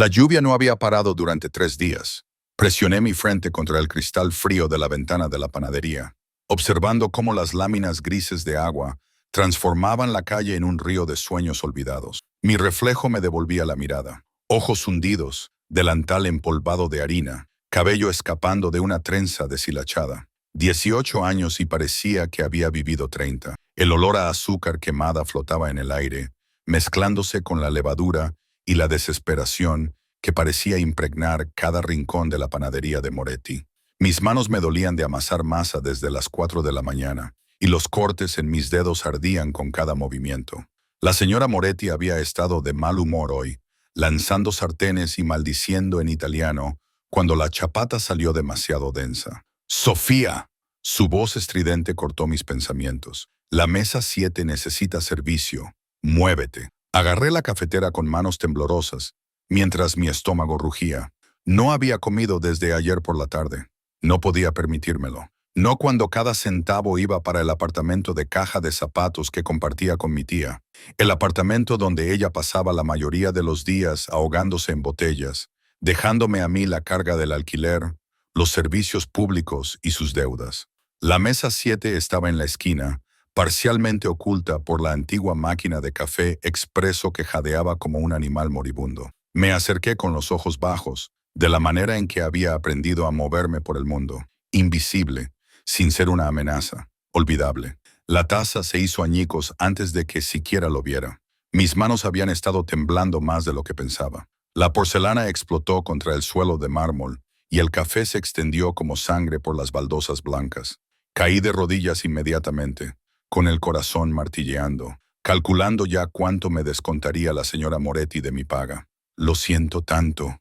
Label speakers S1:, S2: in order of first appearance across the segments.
S1: La lluvia no había parado durante 3 días. Presioné mi frente contra el cristal frío de la ventana de la panadería, observando cómo las láminas grises de agua transformaban la calle en un río de sueños olvidados. Mi reflejo me devolvía la mirada. Ojos hundidos, delantal empolvado de harina, cabello escapando de una trenza deshilachada. 18 años y parecía que había vivido 30. El olor a azúcar quemada flotaba en el aire, mezclándose con la levadura y la desesperación que parecía impregnar cada rincón de la panadería de Moretti. Mis manos me dolían de amasar masa desde las 4 de la mañana, y los cortes en mis dedos ardían con cada movimiento. La señora Moretti había estado de mal humor hoy, lanzando sartenes y maldiciendo en italiano, cuando la chapata salió demasiado densa. ¡Sofía! Su voz estridente cortó mis pensamientos. La mesa 7 necesita servicio. Muévete. Agarré la cafetera con manos temblorosas, mientras mi estómago rugía. No había comido desde ayer por la tarde. No podía permitírmelo. No cuando cada centavo iba para el apartamento de caja de zapatos que compartía con mi tía. El apartamento donde ella pasaba la mayoría de los días ahogándose en botellas, dejándome a mí la carga del alquiler, los servicios públicos y sus deudas. La mesa 7 estaba en la esquina, parcialmente oculta por la antigua máquina de café expreso que jadeaba como un animal moribundo. Me acerqué con los ojos bajos, de la manera en que había aprendido a moverme por el mundo, invisible, sin ser una amenaza, olvidable. La taza se hizo añicos antes de que siquiera lo viera. Mis manos habían estado temblando más de lo que pensaba. La porcelana explotó contra el suelo de mármol, y el café se extendió como sangre por las baldosas blancas. Caí de rodillas inmediatamente, con el corazón martilleando, calculando ya cuánto me descontaría la señora Moretti de mi paga. Lo siento tanto,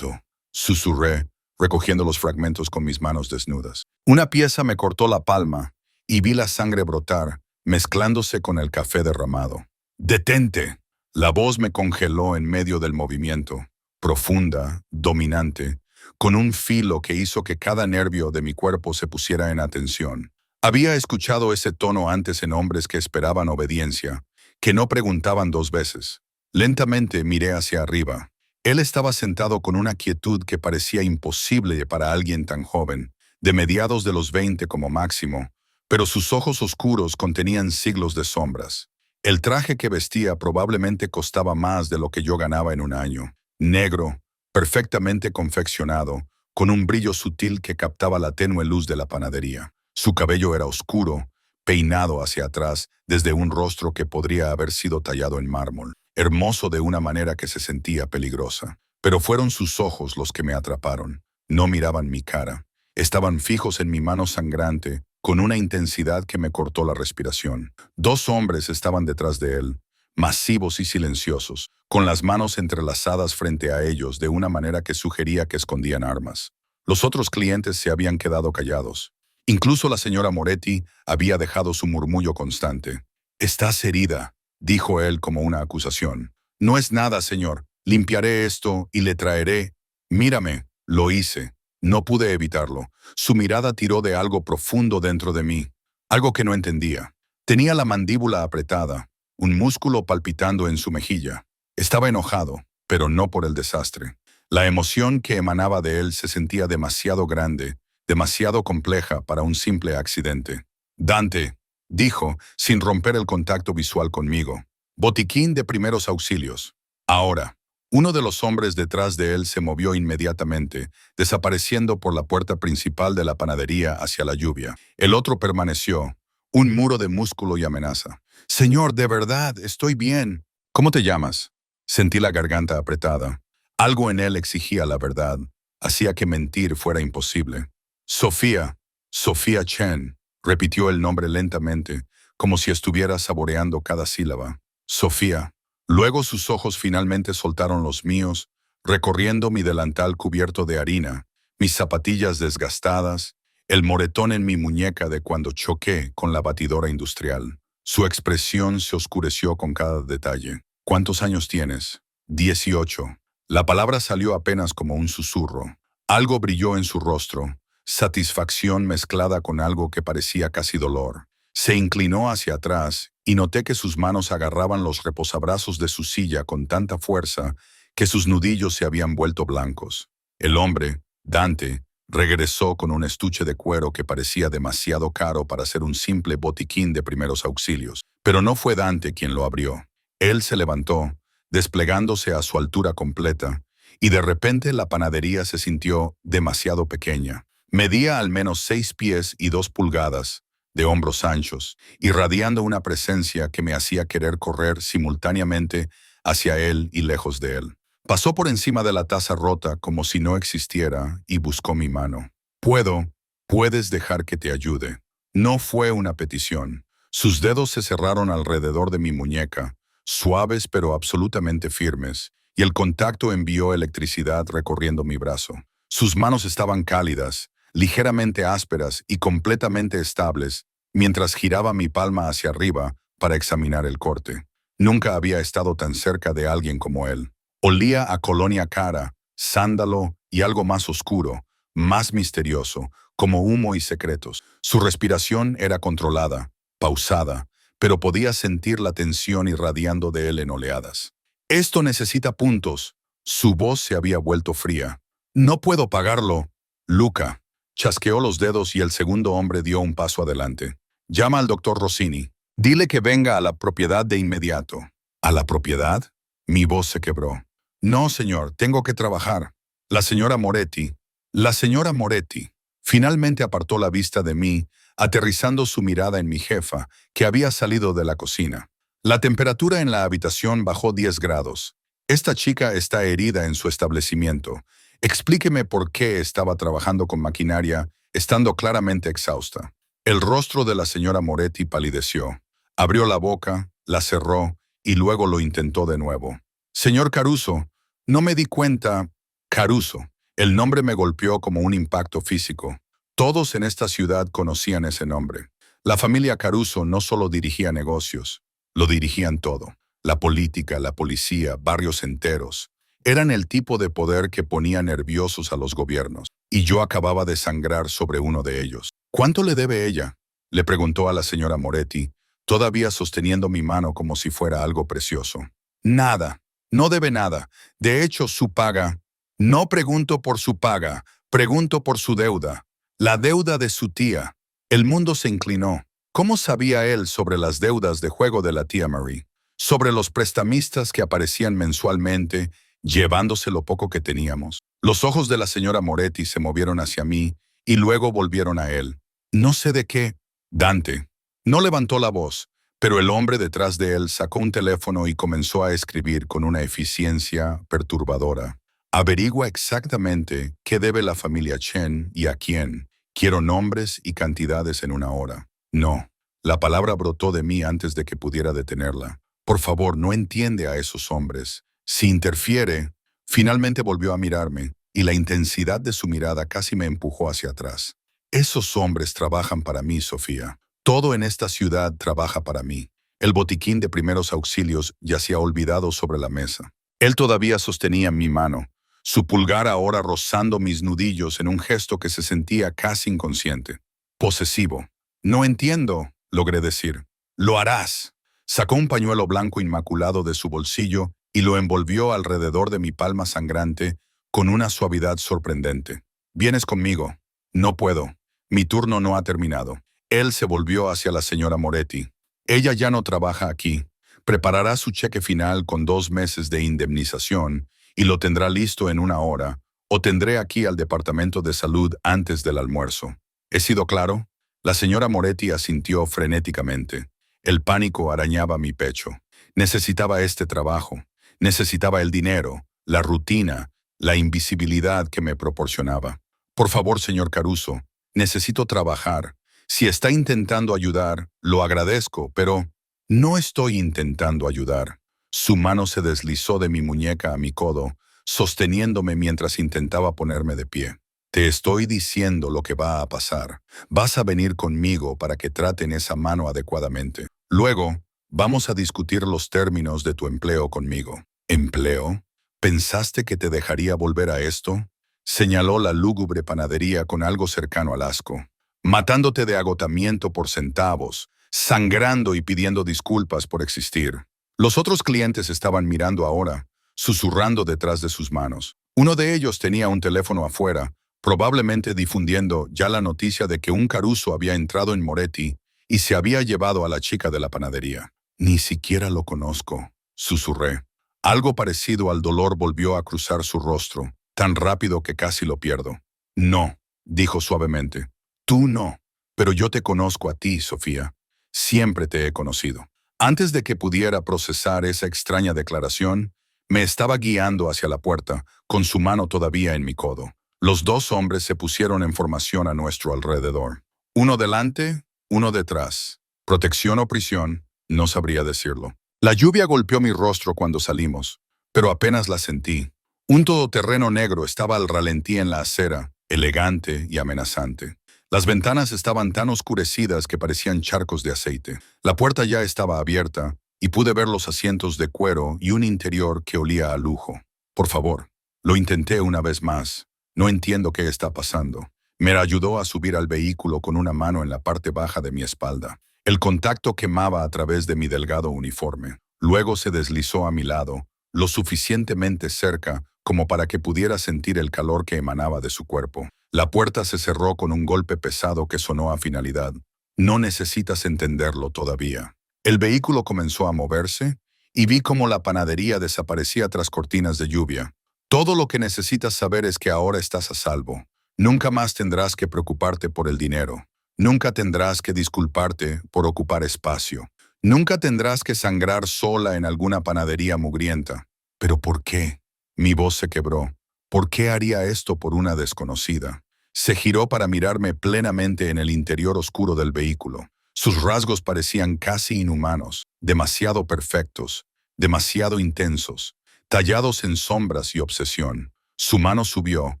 S1: susurré, recogiendo los fragmentos con mis manos desnudas. Una pieza me cortó la palma y vi la sangre brotar, mezclándose con el café derramado. ¡Detente! La voz me congeló en medio del movimiento, profunda, dominante, con un filo que hizo que cada nervio de mi cuerpo se pusiera en atención. Había escuchado ese tono antes en hombres que esperaban obediencia, que no preguntaban 2 veces. Lentamente miré hacia arriba. Él estaba sentado con una quietud que parecía imposible para alguien tan joven, de mediados de los 20 como máximo, pero sus ojos oscuros contenían siglos de sombras. El traje que vestía probablemente costaba más de lo que yo ganaba en un año. Negro, perfectamente confeccionado, con un brillo sutil que captaba la tenue luz de la panadería. Su cabello era oscuro, peinado hacia atrás desde un rostro que podría haber sido tallado en mármol, hermoso de una manera que se sentía peligrosa. Pero fueron sus ojos los que me atraparon. No miraban mi cara. Estaban fijos en mi mano sangrante, con una intensidad que me cortó la respiración. 2 hombres estaban detrás de él, masivos y silenciosos, con las manos entrelazadas frente a ellos de una manera que sugería que escondían armas. Los otros clientes se habían quedado callados. Incluso la señora Moretti había dejado su murmullo constante. «Estás herida», dijo él como una acusación. «No es nada, señor. Limpiaré esto y le traeré». «Mírame». Lo hice. No pude evitarlo. Su mirada tiró de algo profundo dentro de mí, algo que no entendía. Tenía la mandíbula apretada, un músculo palpitando en su mejilla. Estaba enojado, pero no por el desastre. La emoción que emanaba de él se sentía demasiado grande, demasiado compleja para un simple accidente. «Dante», dijo, sin romper el contacto visual conmigo. «Botiquín de primeros auxilios. Ahora». Uno de los hombres detrás de él se movió inmediatamente, desapareciendo por la puerta principal de la panadería hacia la lluvia. El otro permaneció, un muro de músculo y amenaza. «Señor, de verdad, estoy bien». «¿Cómo te llamas?» Sentí la garganta apretada. Algo en él exigía la verdad, hacía que mentir fuera imposible. «Sofía, Sofía Chen», repitió el nombre lentamente, como si estuviera saboreando cada sílaba. «Sofía». Luego sus ojos finalmente soltaron los míos, recorriendo mi delantal cubierto de harina, mis zapatillas desgastadas, el moretón en mi muñeca de cuando choqué con la batidora industrial. Su expresión se oscureció con cada detalle. «¿Cuántos años tienes?» 18. La palabra salió apenas como un susurro. Algo brilló en su rostro, satisfacción mezclada con algo que parecía casi dolor. Se inclinó hacia atrás y noté que sus manos agarraban los reposabrazos de su silla con tanta fuerza que sus nudillos se habían vuelto blancos. El hombre, Dante, regresó con un estuche de cuero que parecía demasiado caro para ser un simple botiquín de primeros auxilios. Pero no fue Dante quien lo abrió. Él se levantó, desplegándose a su altura completa, y de repente la panadería se sintió demasiado pequeña. Medía al menos 6 pies y 2 pulgadas, de hombros anchos, irradiando una presencia que me hacía querer correr simultáneamente hacia él y lejos de él. Pasó por encima de la taza rota como si no existiera y buscó mi mano. Puedes dejar que te ayude. No fue una petición. Sus dedos se cerraron alrededor de mi muñeca, suaves pero absolutamente firmes, y el contacto envió electricidad recorriendo mi brazo. Sus manos estaban cálidas, ligeramente ásperas y completamente estables, mientras giraba mi palma hacia arriba para examinar el corte. Nunca había estado tan cerca de alguien como él. Olía a colonia cara, sándalo y algo más oscuro, más misterioso, como humo y secretos. Su respiración era controlada, pausada, pero podía sentir la tensión irradiando de él en oleadas. Esto necesita puntos. Su voz se había vuelto fría. No puedo pagarlo, Luca. Chasqueó los dedos y el segundo hombre dio un paso adelante. Llama al doctor Rossini. Dile que venga a la propiedad de inmediato. ¿A la propiedad? Mi voz se quebró. No, señor, tengo que trabajar. La señora Moretti. La señora Moretti. Finalmente apartó la vista de mí, aterrizando su mirada en mi jefa, que había salido de la cocina. La temperatura en la habitación bajó 10 grados. Esta chica está herida en su establecimiento. Explíqueme por qué estaba trabajando con maquinaria, estando claramente exhausta. El rostro de la señora Moretti palideció. Abrió la boca, la cerró y luego lo intentó de nuevo. Señor Caruso, no me di cuenta. Caruso. El nombre me golpeó como un impacto físico. Todos en esta ciudad conocían ese nombre. La familia Caruso no solo dirigía negocios, lo dirigían todo. La política, la policía, barrios enteros. Eran el tipo de poder que ponía nerviosos a los gobiernos. Y yo acababa de sangrar sobre uno de ellos. ¿Cuánto le debe ella? Le preguntó a la señora Moretti, todavía sosteniendo mi mano como si fuera algo precioso. Nada. No debe nada. De hecho, su paga. No pregunto por su paga, pregunto por su deuda. La deuda de su tía. El mundo se inclinó. ¿Cómo sabía él sobre las deudas de juego de la tía Marie? Sobre los prestamistas que aparecían mensualmente, llevándose lo poco que teníamos. Los ojos de la señora Moretti se movieron hacia mí y luego volvieron a él. No sé de qué. Dante. No levantó la voz, pero el hombre detrás de él sacó un teléfono y comenzó a escribir con una eficiencia perturbadora. Averigua exactamente qué debe la familia Chen y a quién. Quiero nombres y cantidades en una hora. No. La palabra brotó de mí antes de que pudiera detenerla. Por favor, no entiende a esos hombres. Si interfiere, finalmente volvió a mirarme, y la intensidad de su mirada casi me empujó hacia atrás. Esos hombres trabajan para mí, Sofía. Todo en esta ciudad trabaja para mí. El botiquín de primeros auxilios yacía olvidado sobre la mesa. Él todavía sostenía mi mano, su pulgar ahora rozando mis nudillos en un gesto que se sentía casi inconsciente. Posesivo. No entiendo, logré decir. Lo harás. Sacó un pañuelo blanco inmaculado de su bolsillo y lo envolvió alrededor de mi palma sangrante con una suavidad sorprendente. ¿Vienes conmigo? No puedo. Mi turno no ha terminado. Él se volvió hacia la señora Moretti. Ella ya no trabaja aquí. Preparará su cheque final con 2 meses de indemnización y lo tendrá listo en una hora, o tendré aquí al departamento de salud antes del almuerzo. ¿He sido claro? La señora Moretti asintió frenéticamente. El pánico arañaba mi pecho. Necesitaba este trabajo. Necesitaba el dinero, la rutina, la invisibilidad que me proporcionaba. Por favor, señor Caruso, necesito trabajar. Si está intentando ayudar, lo agradezco, pero no estoy intentando ayudar. Su mano se deslizó de mi muñeca a mi codo, sosteniéndome mientras intentaba ponerme de pie. Te estoy diciendo lo que va a pasar. Vas a venir conmigo para que traten esa mano adecuadamente. Luego, vamos a discutir los términos de tu empleo conmigo. ¿Empleo? ¿Pensaste que te dejaría volver a esto? Señaló la lúgubre panadería con algo cercano al asco. Matándote de agotamiento por centavos, sangrando y pidiendo disculpas por existir. Los otros clientes estaban mirando ahora, susurrando detrás de sus manos. Uno de ellos tenía un teléfono afuera, probablemente difundiendo ya la noticia de que un Caruso había entrado en Moretti y se había llevado a la chica de la panadería. Ni siquiera lo conozco, susurré. Algo parecido al dolor volvió a cruzar su rostro, tan rápido que casi lo pierdo. No, dijo suavemente. Tú no, pero yo te conozco a ti, Sofía. Siempre te he conocido. Antes de que pudiera procesar esa extraña declaración, me estaba guiando hacia la puerta, con su mano todavía en mi codo. Los dos hombres se pusieron en formación a nuestro alrededor. Uno delante, uno detrás. Protección o prisión, no sabría decirlo. La lluvia golpeó mi rostro cuando salimos, pero apenas la sentí. Un todoterreno negro estaba al ralentí en la acera, elegante y amenazante. Las ventanas estaban tan oscurecidas que parecían charcos de aceite. La puerta ya estaba abierta y pude ver los asientos de cuero y un interior que olía a lujo. Por favor, lo intenté una vez más. No entiendo qué está pasando. Me ayudó a subir al vehículo con una mano en la parte baja de mi espalda. El contacto quemaba a través de mi delgado uniforme. Luego se deslizó a mi lado, lo suficientemente cerca como para que pudiera sentir el calor que emanaba de su cuerpo. La puerta se cerró con un golpe pesado que sonó a finalidad. No necesitas entenderlo todavía. El vehículo comenzó a moverse y vi cómo la panadería desaparecía tras cortinas de lluvia. Todo lo que necesitas saber es que ahora estás a salvo. Nunca más tendrás que preocuparte por el dinero. Nunca tendrás que disculparte por ocupar espacio. Nunca tendrás que sangrar sola en alguna panadería mugrienta. ¿Pero por qué? Mi voz se quebró. ¿Por qué haría esto por una desconocida? Se giró para mirarme plenamente en el interior oscuro del vehículo. Sus rasgos parecían casi inhumanos, demasiado perfectos, demasiado intensos, tallados en sombras y obsesión. Su mano subió,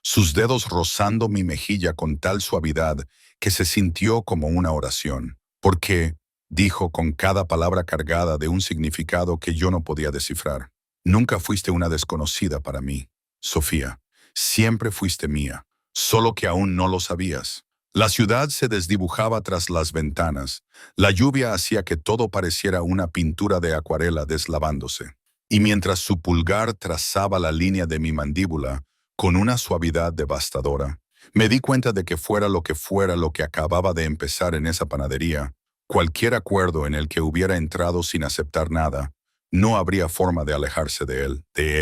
S1: sus dedos rozando mi mejilla con tal suavidad que se sintió como una oración. ¿Por qué?, dijo con cada palabra cargada de un significado que yo no podía descifrar. Nunca fuiste una desconocida para mí, Sofía. Siempre fuiste mía, solo que aún no lo sabías. La ciudad se desdibujaba tras las ventanas. La lluvia hacía que todo pareciera una pintura de acuarela deslavándose. Y mientras su pulgar trazaba la línea de mi mandíbula con una suavidad devastadora, me di cuenta de que fuera lo que acababa de empezar en esa panadería, cualquier acuerdo en el que hubiera entrado sin aceptar nada, no habría forma de alejarse de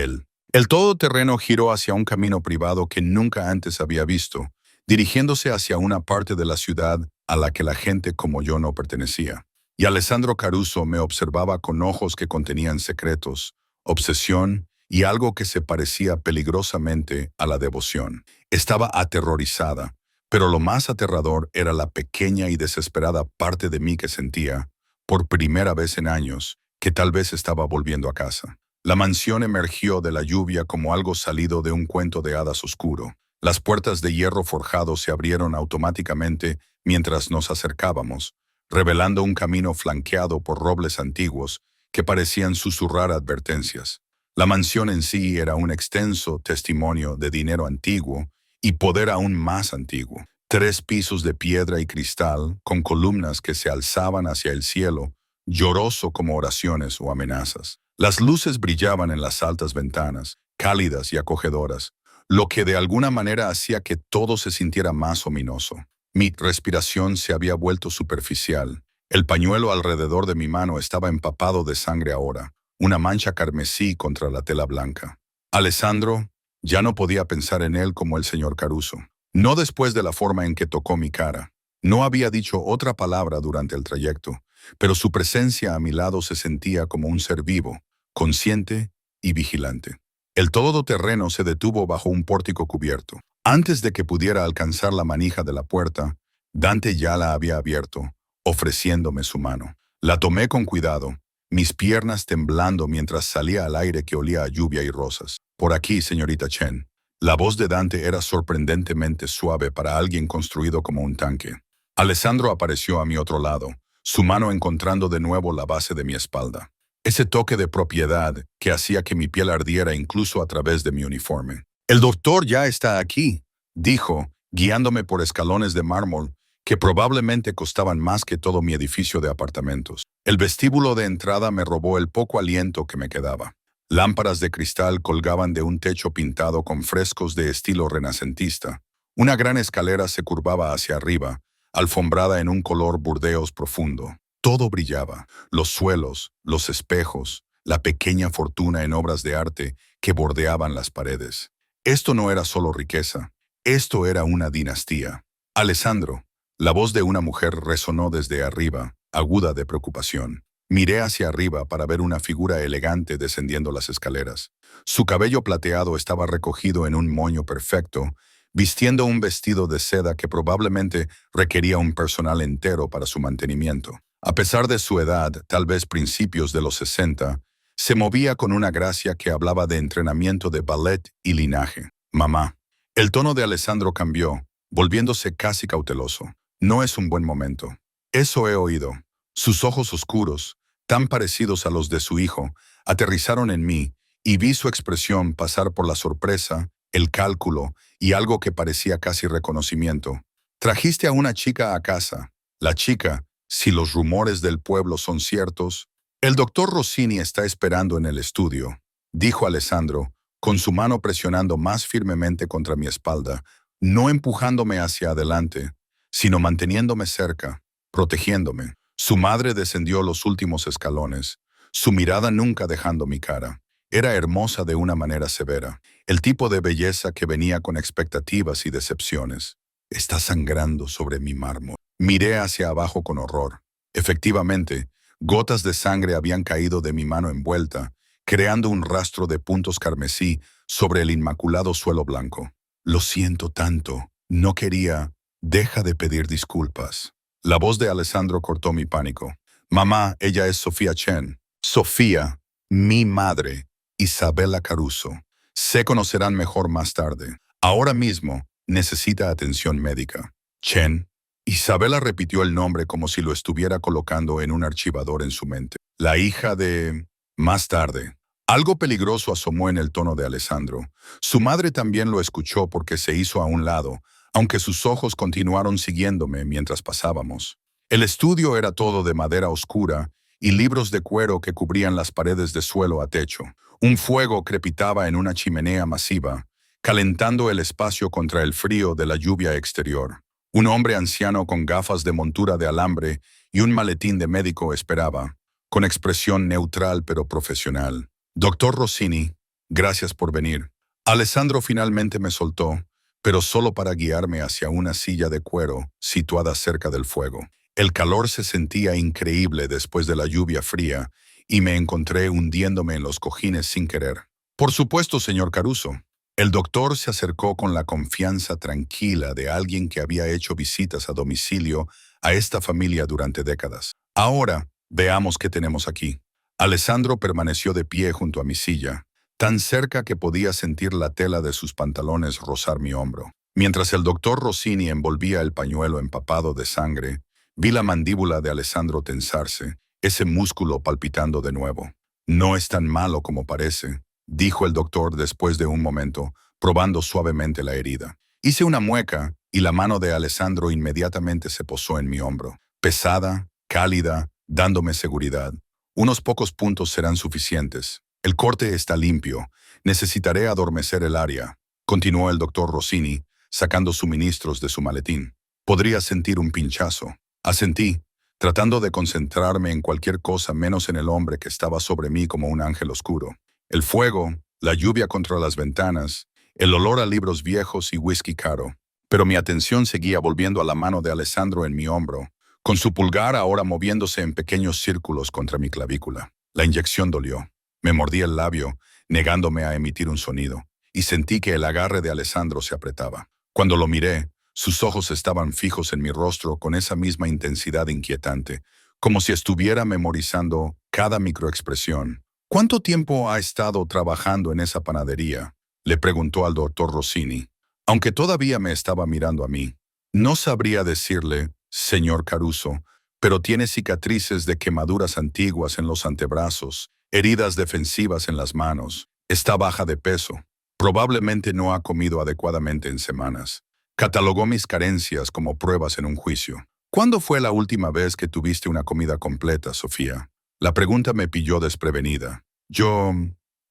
S1: él. El todoterreno giró hacia un camino privado que nunca antes había visto, dirigiéndose hacia una parte de la ciudad a la que la gente como yo no pertenecía. Y Alessandro Caruso me observaba con ojos que contenían secretos, obsesión y algo que se parecía peligrosamente a la devoción. Estaba aterrorizada, pero lo más aterrador era la pequeña y desesperada parte de mí que sentía, por primera vez en años, que tal vez estaba volviendo a casa. La mansión emergió de la lluvia como algo salido de un cuento de hadas oscuro. Las puertas de hierro forjado se abrieron automáticamente mientras nos acercábamos, revelando un camino flanqueado por robles antiguos que parecían susurrar advertencias. La mansión en sí era un extenso testimonio de dinero antiguo y poder aún más antiguo. 3 pisos de piedra y cristal, con columnas que se alzaban hacia el cielo, lloroso como oraciones o amenazas. Las luces brillaban en las altas ventanas, cálidas y acogedoras, lo que de alguna manera hacía que todo se sintiera más ominoso. Mi respiración se había vuelto superficial. El pañuelo alrededor de mi mano estaba empapado de sangre ahora, una mancha carmesí contra la tela blanca. Alessandro, ya no podía pensar en él como el señor Caruso. No después de la forma en que tocó mi cara. No había dicho otra palabra durante el trayecto, pero su presencia a mi lado se sentía como un ser vivo, consciente y vigilante. El todoterreno se detuvo bajo un pórtico cubierto. Antes de que pudiera alcanzar la manija de la puerta, Dante ya la había abierto, ofreciéndome su mano. La tomé con cuidado, mis piernas temblando mientras salía al aire que olía a lluvia y rosas. Por aquí, señorita Chen. La voz de Dante era sorprendentemente suave para alguien construido como un tanque. Alessandro apareció a mi otro lado, su mano encontrando de nuevo la base de mi espalda. Ese toque de propiedad que hacía que mi piel ardiera incluso a través de mi uniforme. «El doctor ya está aquí», dijo, guiándome por escalones de mármol que probablemente costaban más que todo mi edificio de apartamentos. El vestíbulo de entrada me robó el poco aliento que me quedaba. Lámparas de cristal colgaban de un techo pintado con frescos de estilo renacentista. Una gran escalera se curvaba hacia arriba, alfombrada en un color burdeos profundo. Todo brillaba, los suelos, los espejos, la pequeña fortuna en obras de arte que bordeaban las paredes. Esto no era solo riqueza, esto era una dinastía. Alessandro, la voz de una mujer resonó desde arriba, aguda de preocupación. Miré hacia arriba para ver una figura elegante descendiendo las escaleras. Su cabello plateado estaba recogido en un moño perfecto, vistiendo un vestido de seda que probablemente requería un personal entero para su mantenimiento. A pesar de su edad, tal vez principios de los 60, se movía con una gracia que hablaba de entrenamiento de ballet y linaje. Mamá. El tono de Alessandro cambió, volviéndose casi cauteloso. No es un buen momento. Eso he oído. Sus ojos oscuros, tan parecidos a los de su hijo, aterrizaron en mí y vi su expresión pasar por la sorpresa, el cálculo y algo que parecía casi reconocimiento. Trajiste a una chica a casa. La chica, si los rumores del pueblo son ciertos, el doctor Rossini está esperando en el estudio, dijo Alessandro, con su mano presionando más firmemente contra mi espalda, no empujándome hacia adelante, sino manteniéndome cerca, protegiéndome. Su madre descendió los últimos escalones, su mirada nunca dejando mi cara. Era hermosa de una manera severa, el tipo de belleza que venía con expectativas y decepciones. Está sangrando sobre mi mármol. Miré hacia abajo con horror. Efectivamente, gotas de sangre habían caído de mi mano envuelta, creando un rastro de puntos carmesí sobre el inmaculado suelo blanco. Lo siento tanto. No quería. Deja de pedir disculpas. La voz de Alessandro cortó mi pánico. Mamá, ella es Sofía Chen. Sofía, mi madre, Isabella Caruso. Se conocerán mejor más tarde. Ahora mismo necesita atención médica. Chen. Isabella repitió el nombre como si lo estuviera colocando en un archivador en su mente. La hija de... Más tarde. Algo peligroso asomó en el tono de Alessandro. Su madre también lo escuchó porque se hizo a un lado, aunque sus ojos continuaron siguiéndome mientras pasábamos. El estudio era todo de madera oscura y libros de cuero que cubrían las paredes de suelo a techo. Un fuego crepitaba en una chimenea masiva, calentando el espacio contra el frío de la lluvia exterior. Un hombre anciano con gafas de montura de alambre y un maletín de médico esperaba, con expresión neutral pero profesional. Doctor Rossini, gracias por venir. Alessandro finalmente me soltó, pero solo para guiarme hacia una silla de cuero situada cerca del fuego. El calor se sentía increíble después de la lluvia fría y me encontré hundiéndome en los cojines sin querer. Por supuesto, señor Caruso. El doctor se acercó con la confianza tranquila de alguien que había hecho visitas a domicilio a esta familia durante décadas. Ahora, veamos qué tenemos aquí. Alessandro permaneció de pie junto a mi silla, tan cerca que podía sentir la tela de sus pantalones rozar mi hombro. Mientras el doctor Rossini envolvía el pañuelo empapado de sangre, vi la mandíbula de Alessandro tensarse, ese músculo palpitando de nuevo. No es tan malo como parece, dijo el doctor después de un momento, probando suavemente la herida. Hice una mueca y la mano de Alessandro inmediatamente se posó en mi hombro, pesada, cálida, dándome seguridad. Unos pocos puntos serán suficientes. El corte está limpio. Necesitaré adormecer el área, continuó el doctor Rossini, sacando suministros de su maletín. Podría sentir un pinchazo. Asentí, tratando de concentrarme en cualquier cosa menos en el hombre que estaba sobre mí como un ángel oscuro. El fuego, la lluvia contra las ventanas, el olor a libros viejos y whisky caro. Pero mi atención seguía volviendo a la mano de Alessandro en mi hombro, con su pulgar ahora moviéndose en pequeños círculos contra mi clavícula. La inyección dolió. Me mordí el labio, negándome a emitir un sonido, y sentí que el agarre de Alessandro se apretaba. Cuando lo miré, sus ojos estaban fijos en mi rostro con esa misma intensidad inquietante, como si estuviera memorizando cada microexpresión. ¿Cuánto tiempo ha estado trabajando en esa panadería?, le preguntó al doctor Rossini. Aunque todavía me estaba mirando a mí, no sabría decirle, señor Caruso, pero tiene cicatrices de quemaduras antiguas en los antebrazos, heridas defensivas en las manos. Está baja de peso. Probablemente no ha comido adecuadamente en semanas. Catalogó mis carencias como pruebas en un juicio. ¿Cuándo fue la última vez que tuviste una comida completa, Sofía? La pregunta me pilló desprevenida.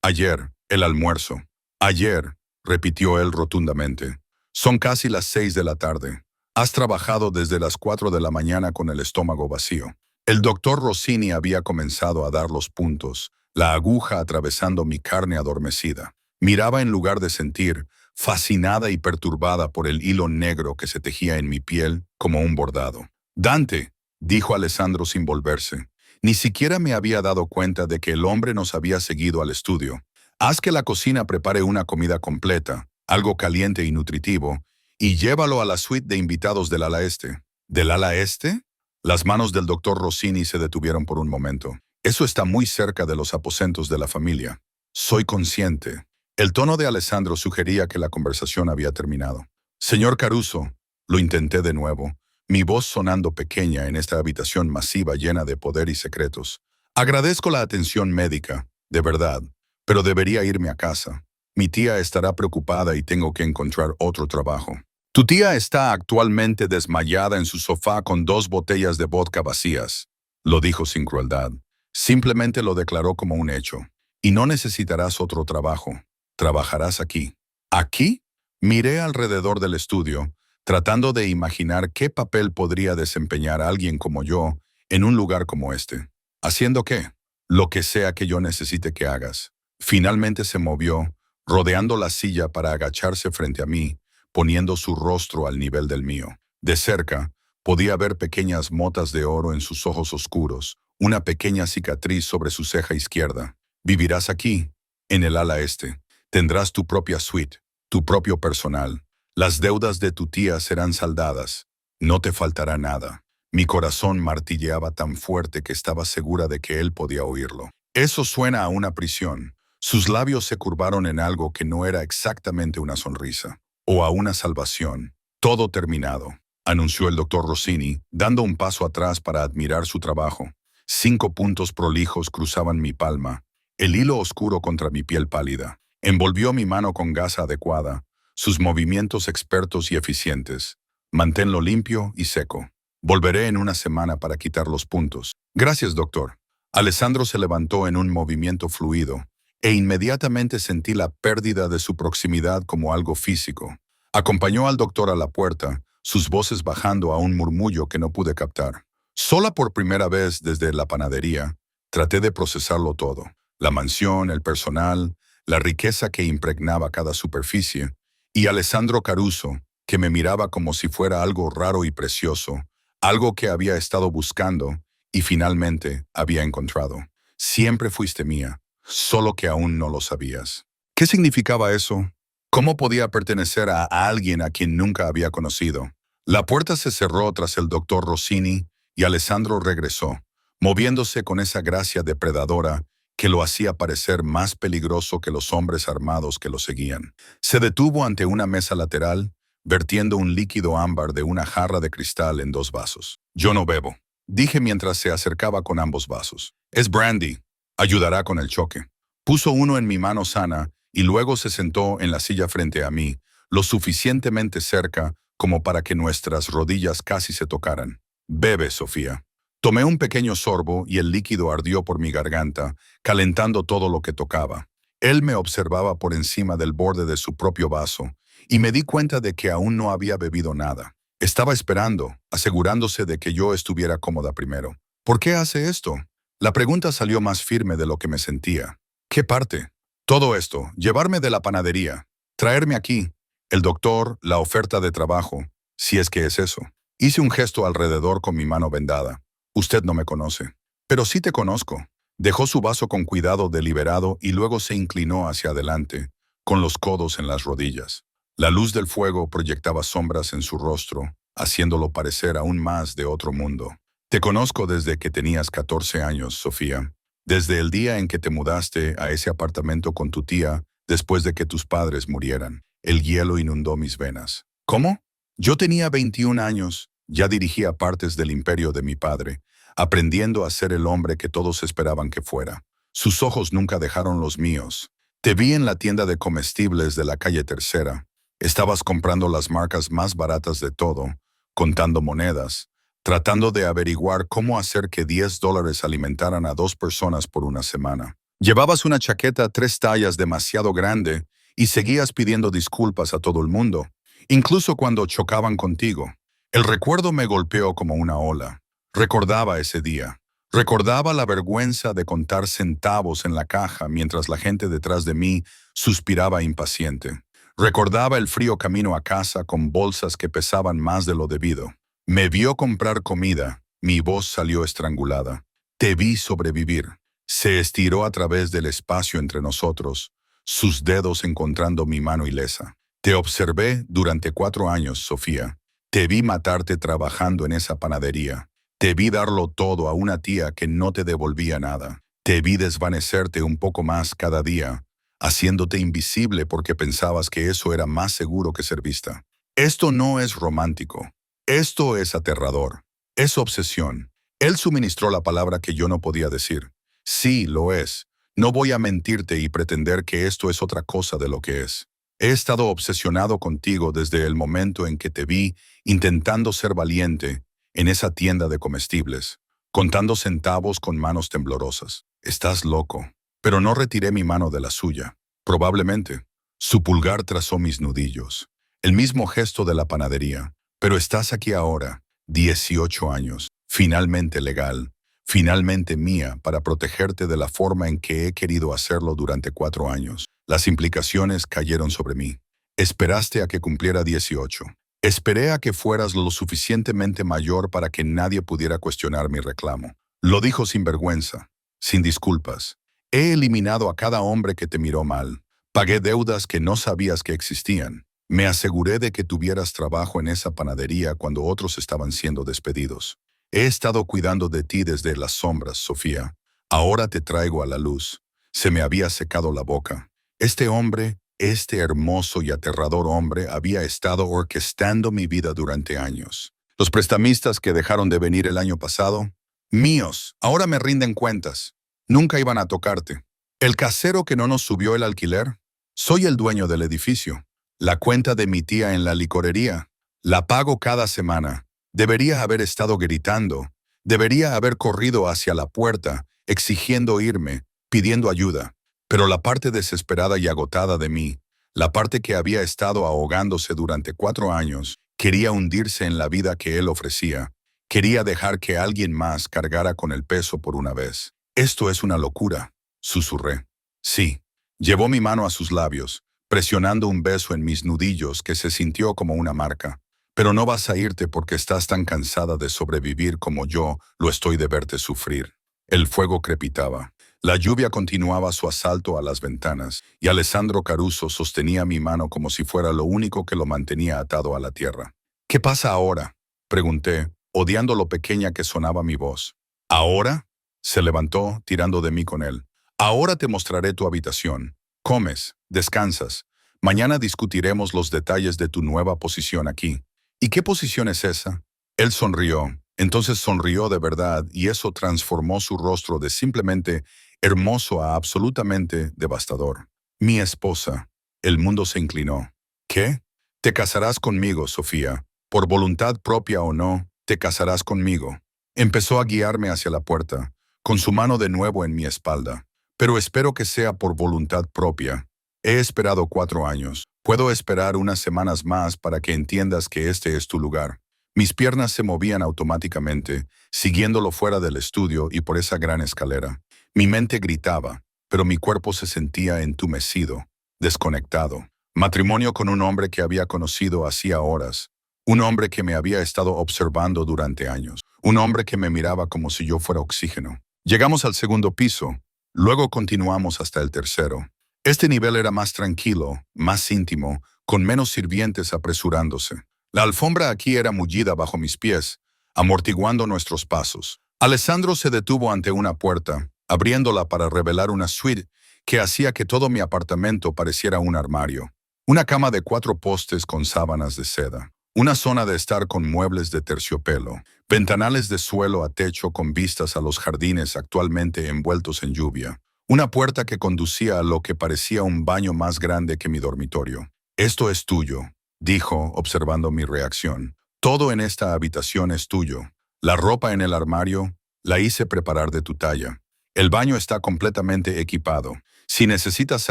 S1: Ayer, el almuerzo. Ayer, repitió él rotundamente. Son casi las 6 de la tarde. Has trabajado desde las 4 de la mañana con el estómago vacío. El doctor Rossini había comenzado a dar los puntos, la aguja atravesando mi carne adormecida. Miraba en lugar de sentir, fascinada y perturbada por el hilo negro que se tejía en mi piel como un bordado. Dante, dijo Alessandro sin volverse. Ni siquiera me había dado cuenta de que el hombre nos había seguido al estudio. Haz que la cocina prepare una comida completa, algo caliente y nutritivo, y llévalo a la suite de invitados del ala este. ¿Del ala este? Las manos del doctor Rossini se detuvieron por un momento. Eso está muy cerca de los aposentos de la familia. Soy consciente. El tono de Alessandro sugería que la conversación había terminado. Señor Caruso, lo intenté de nuevo, mi voz sonando pequeña en esta habitación masiva llena de poder y secretos. Agradezco la atención médica, de verdad, pero debería irme a casa. Mi tía estará preocupada y tengo que encontrar otro trabajo. Tu tía está actualmente desmayada en su sofá con 2 botellas de vodka vacías, lo dijo sin crueldad. Simplemente lo declaró como un hecho. Y no necesitarás otro trabajo. Trabajarás aquí. ¿Aquí? Miré alrededor del estudio, tratando de imaginar qué papel podría desempeñar alguien como yo en un lugar como este. ¿Haciendo qué? Lo que sea que yo necesite que hagas. Finalmente se movió, rodeando la silla para agacharse frente a mí, poniendo su rostro al nivel del mío. De cerca, podía ver pequeñas motas de oro en sus ojos oscuros, una pequeña cicatriz sobre su ceja izquierda. Vivirás aquí, en el ala este. Tendrás tu propia suite, tu propio personal. Las deudas de tu tía serán saldadas. No te faltará nada. Mi corazón martilleaba tan fuerte que estaba segura de que él podía oírlo. Eso suena a una prisión. Sus labios se curvaron en algo que no era exactamente una sonrisa. O a una salvación. Todo terminado, anunció el doctor Rossini, dando un paso atrás para admirar su trabajo. 5 puntos prolijos cruzaban mi palma, el hilo oscuro contra mi piel pálida. Envolvió mi mano con gasa adecuada, sus movimientos expertos y eficientes. Manténlo limpio y seco. Volveré en una semana para quitar los puntos. Gracias, doctor. Alessandro se levantó en un movimiento fluido, e inmediatamente sentí la pérdida de su proximidad como algo físico. Acompañó al doctor a la puerta, sus voces bajando a un murmullo que no pude captar. Sola por primera vez desde la panadería, traté de procesarlo todo. La mansión, el personal, la riqueza que impregnaba cada superficie, y Alessandro Caruso, que me miraba como si fuera algo raro y precioso, algo que había estado buscando y finalmente había encontrado. Siempre fuiste mía, solo que aún no lo sabías. ¿Qué significaba eso? ¿Cómo podía pertenecer a alguien a quien nunca había conocido? La puerta se cerró tras el doctor Rossini y Alessandro regresó, moviéndose con esa gracia depredadora que lo hacía parecer más peligroso que los hombres armados que lo seguían. Se detuvo ante una mesa lateral, vertiendo un líquido ámbar de una jarra de cristal en 2 vasos. Yo no bebo, dije mientras se acercaba con ambos vasos. Es brandy. Ayudará con el choque. Puso uno en mi mano sana y luego se sentó en la silla frente a mí, lo suficientemente cerca como para que nuestras rodillas casi se tocaran. Bebe, Sofía. Tomé un pequeño sorbo y el líquido ardió por mi garganta, calentando todo lo que tocaba. Él me observaba por encima del borde de su propio vaso, y me di cuenta de que aún no había bebido nada. Estaba esperando, asegurándose de que yo estuviera cómoda primero. ¿Por qué hace esto? La pregunta salió más firme de lo que me sentía. ¿Qué parte? Todo esto, llevarme de la panadería, traerme aquí, el doctor, la oferta de trabajo, si es que es eso. Hice un gesto alrededor con mi mano vendada. Usted no me conoce. Pero sí te conozco. Dejó su vaso con cuidado deliberado y luego se inclinó hacia adelante, con los codos en las rodillas. La luz del fuego proyectaba sombras en su rostro, haciéndolo parecer aún más de otro mundo. Te conozco desde que tenías 14 años, Sofía. Desde el día en que te mudaste a ese apartamento con tu tía después de que tus padres murieran. El hielo inundó mis venas. ¿Cómo? Yo tenía 21 años, ya dirigía partes del imperio de mi padre, aprendiendo a ser el hombre que todos esperaban que fuera. Sus ojos nunca dejaron los míos. Te vi en la tienda de comestibles de la calle Tercera. Estabas comprando las marcas más baratas de todo, contando monedas, tratando de averiguar cómo hacer que $10 alimentaran a 2 personas por una semana. Llevabas una chaqueta 3 tallas demasiado grande y seguías pidiendo disculpas a todo el mundo, incluso cuando chocaban contigo. El recuerdo me golpeó como una ola. Recordaba ese día. Recordaba la vergüenza de contar centavos en la caja mientras la gente detrás de mí suspiraba impaciente. Recordaba el frío camino a casa con bolsas que pesaban más de lo debido. Me vio comprar comida. Mi voz salió estrangulada. Te vi sobrevivir. Se estiró a través del espacio entre nosotros, sus dedos encontrando mi mano ilesa. Te observé durante 4 años, Sofía. Te vi matarte trabajando en esa panadería. Te vi darlo todo a una tía que no te devolvía nada. Te vi desvanecerte un poco más cada día, haciéndote invisible porque pensabas que eso era más seguro que ser vista. Esto no es romántico. Esto es aterrador. Es obsesión. Él suministró la palabra que yo no podía decir. Sí, lo es. No voy a mentirte y pretender que esto es otra cosa de lo que es. He estado obsesionado contigo desde el momento en que te vi intentando ser valiente en esa tienda de comestibles, contando centavos con manos temblorosas. Estás loco. Pero no retiré mi mano de la suya. Probablemente. Su pulgar trazó mis nudillos. El mismo gesto de la panadería. Pero estás aquí ahora, 18 años, finalmente legal, finalmente mía para protegerte de la forma en que he querido hacerlo durante 4 años. Las implicaciones cayeron sobre mí. Esperaste a que cumpliera 18. Esperé a que fueras lo suficientemente mayor para que nadie pudiera cuestionar mi reclamo. Lo dijo sin vergüenza, sin disculpas. He eliminado a cada hombre que te miró mal. Pagué deudas que no sabías que existían. Me aseguré de que tuvieras trabajo en esa panadería cuando otros estaban siendo despedidos. He estado cuidando de ti desde las sombras, Sofía. Ahora te traigo a la luz. Se me había secado la boca. Este hombre, este hermoso y aterrador hombre, había estado orquestando mi vida durante años. Los prestamistas que dejaron de venir el año pasado, míos, ahora me rinden cuentas. Nunca iban a tocarte. El casero que no nos subió el alquiler, soy el dueño del edificio. La cuenta de mi tía en la licorería, la pago cada semana. Debería haber estado gritando. Debería haber corrido hacia la puerta, exigiendo irme, pidiendo ayuda. Pero la parte desesperada y agotada de mí, la parte que había estado ahogándose durante 4 años, quería hundirse en la vida que él ofrecía. Quería dejar que alguien más cargara con el peso por una vez. Esto es una locura, susurré. Sí. Llevó mi mano a sus labios, presionando un beso en mis nudillos que se sintió como una marca. Pero no vas a irte porque estás tan cansada de sobrevivir como yo lo estoy de verte sufrir. El fuego crepitaba. La lluvia continuaba su asalto a las ventanas, y Alessandro Caruso sostenía mi mano como si fuera lo único que lo mantenía atado a la tierra. ¿Qué pasa ahora?, pregunté, odiando lo pequeña que sonaba mi voz. ¿Ahora? Se levantó, tirando de mí con él. Ahora te mostraré tu habitación. Comes, descansas. Mañana discutiremos los detalles de tu nueva posición aquí. ¿Y qué posición es esa? Él sonrió. Entonces sonrió de verdad y eso transformó su rostro de simplemente hermoso a absolutamente devastador. Mi esposa. El mundo se inclinó. ¿Qué? Te casarás conmigo, Sofía. Por voluntad propia o no, te casarás conmigo. Empezó a guiarme hacia la puerta, con su mano de nuevo en mi espalda. Pero espero que sea por voluntad propia. He esperado 4 años. Puedo esperar unas semanas más para que entiendas que este es tu lugar. Mis piernas se movían automáticamente, siguiéndolo fuera del estudio y por esa gran escalera. Mi mente gritaba, pero mi cuerpo se sentía entumecido, desconectado. Matrimonio con un hombre que había conocido hacía horas. Un hombre que me había estado observando durante años. Un hombre que me miraba como si yo fuera oxígeno. Llegamos al 2.º piso. Luego continuamos hasta el 3.º. Este nivel era más tranquilo, más íntimo, con menos sirvientes apresurándose. La alfombra aquí era mullida bajo mis pies, amortiguando nuestros pasos. Alessandro se detuvo ante una puerta, abriéndola para revelar una suite que hacía que todo mi apartamento pareciera un armario. Una cama de 4 postes con sábanas de seda. Una zona de estar con muebles de terciopelo. Ventanales de suelo a techo con vistas a los jardines actualmente envueltos en lluvia. Una puerta que conducía a lo que parecía un baño más grande que mi dormitorio. Esto es tuyo, dijo, observando mi reacción. Todo en esta habitación es tuyo. La ropa en el armario la hice preparar de tu talla. El baño está completamente equipado. Si necesitas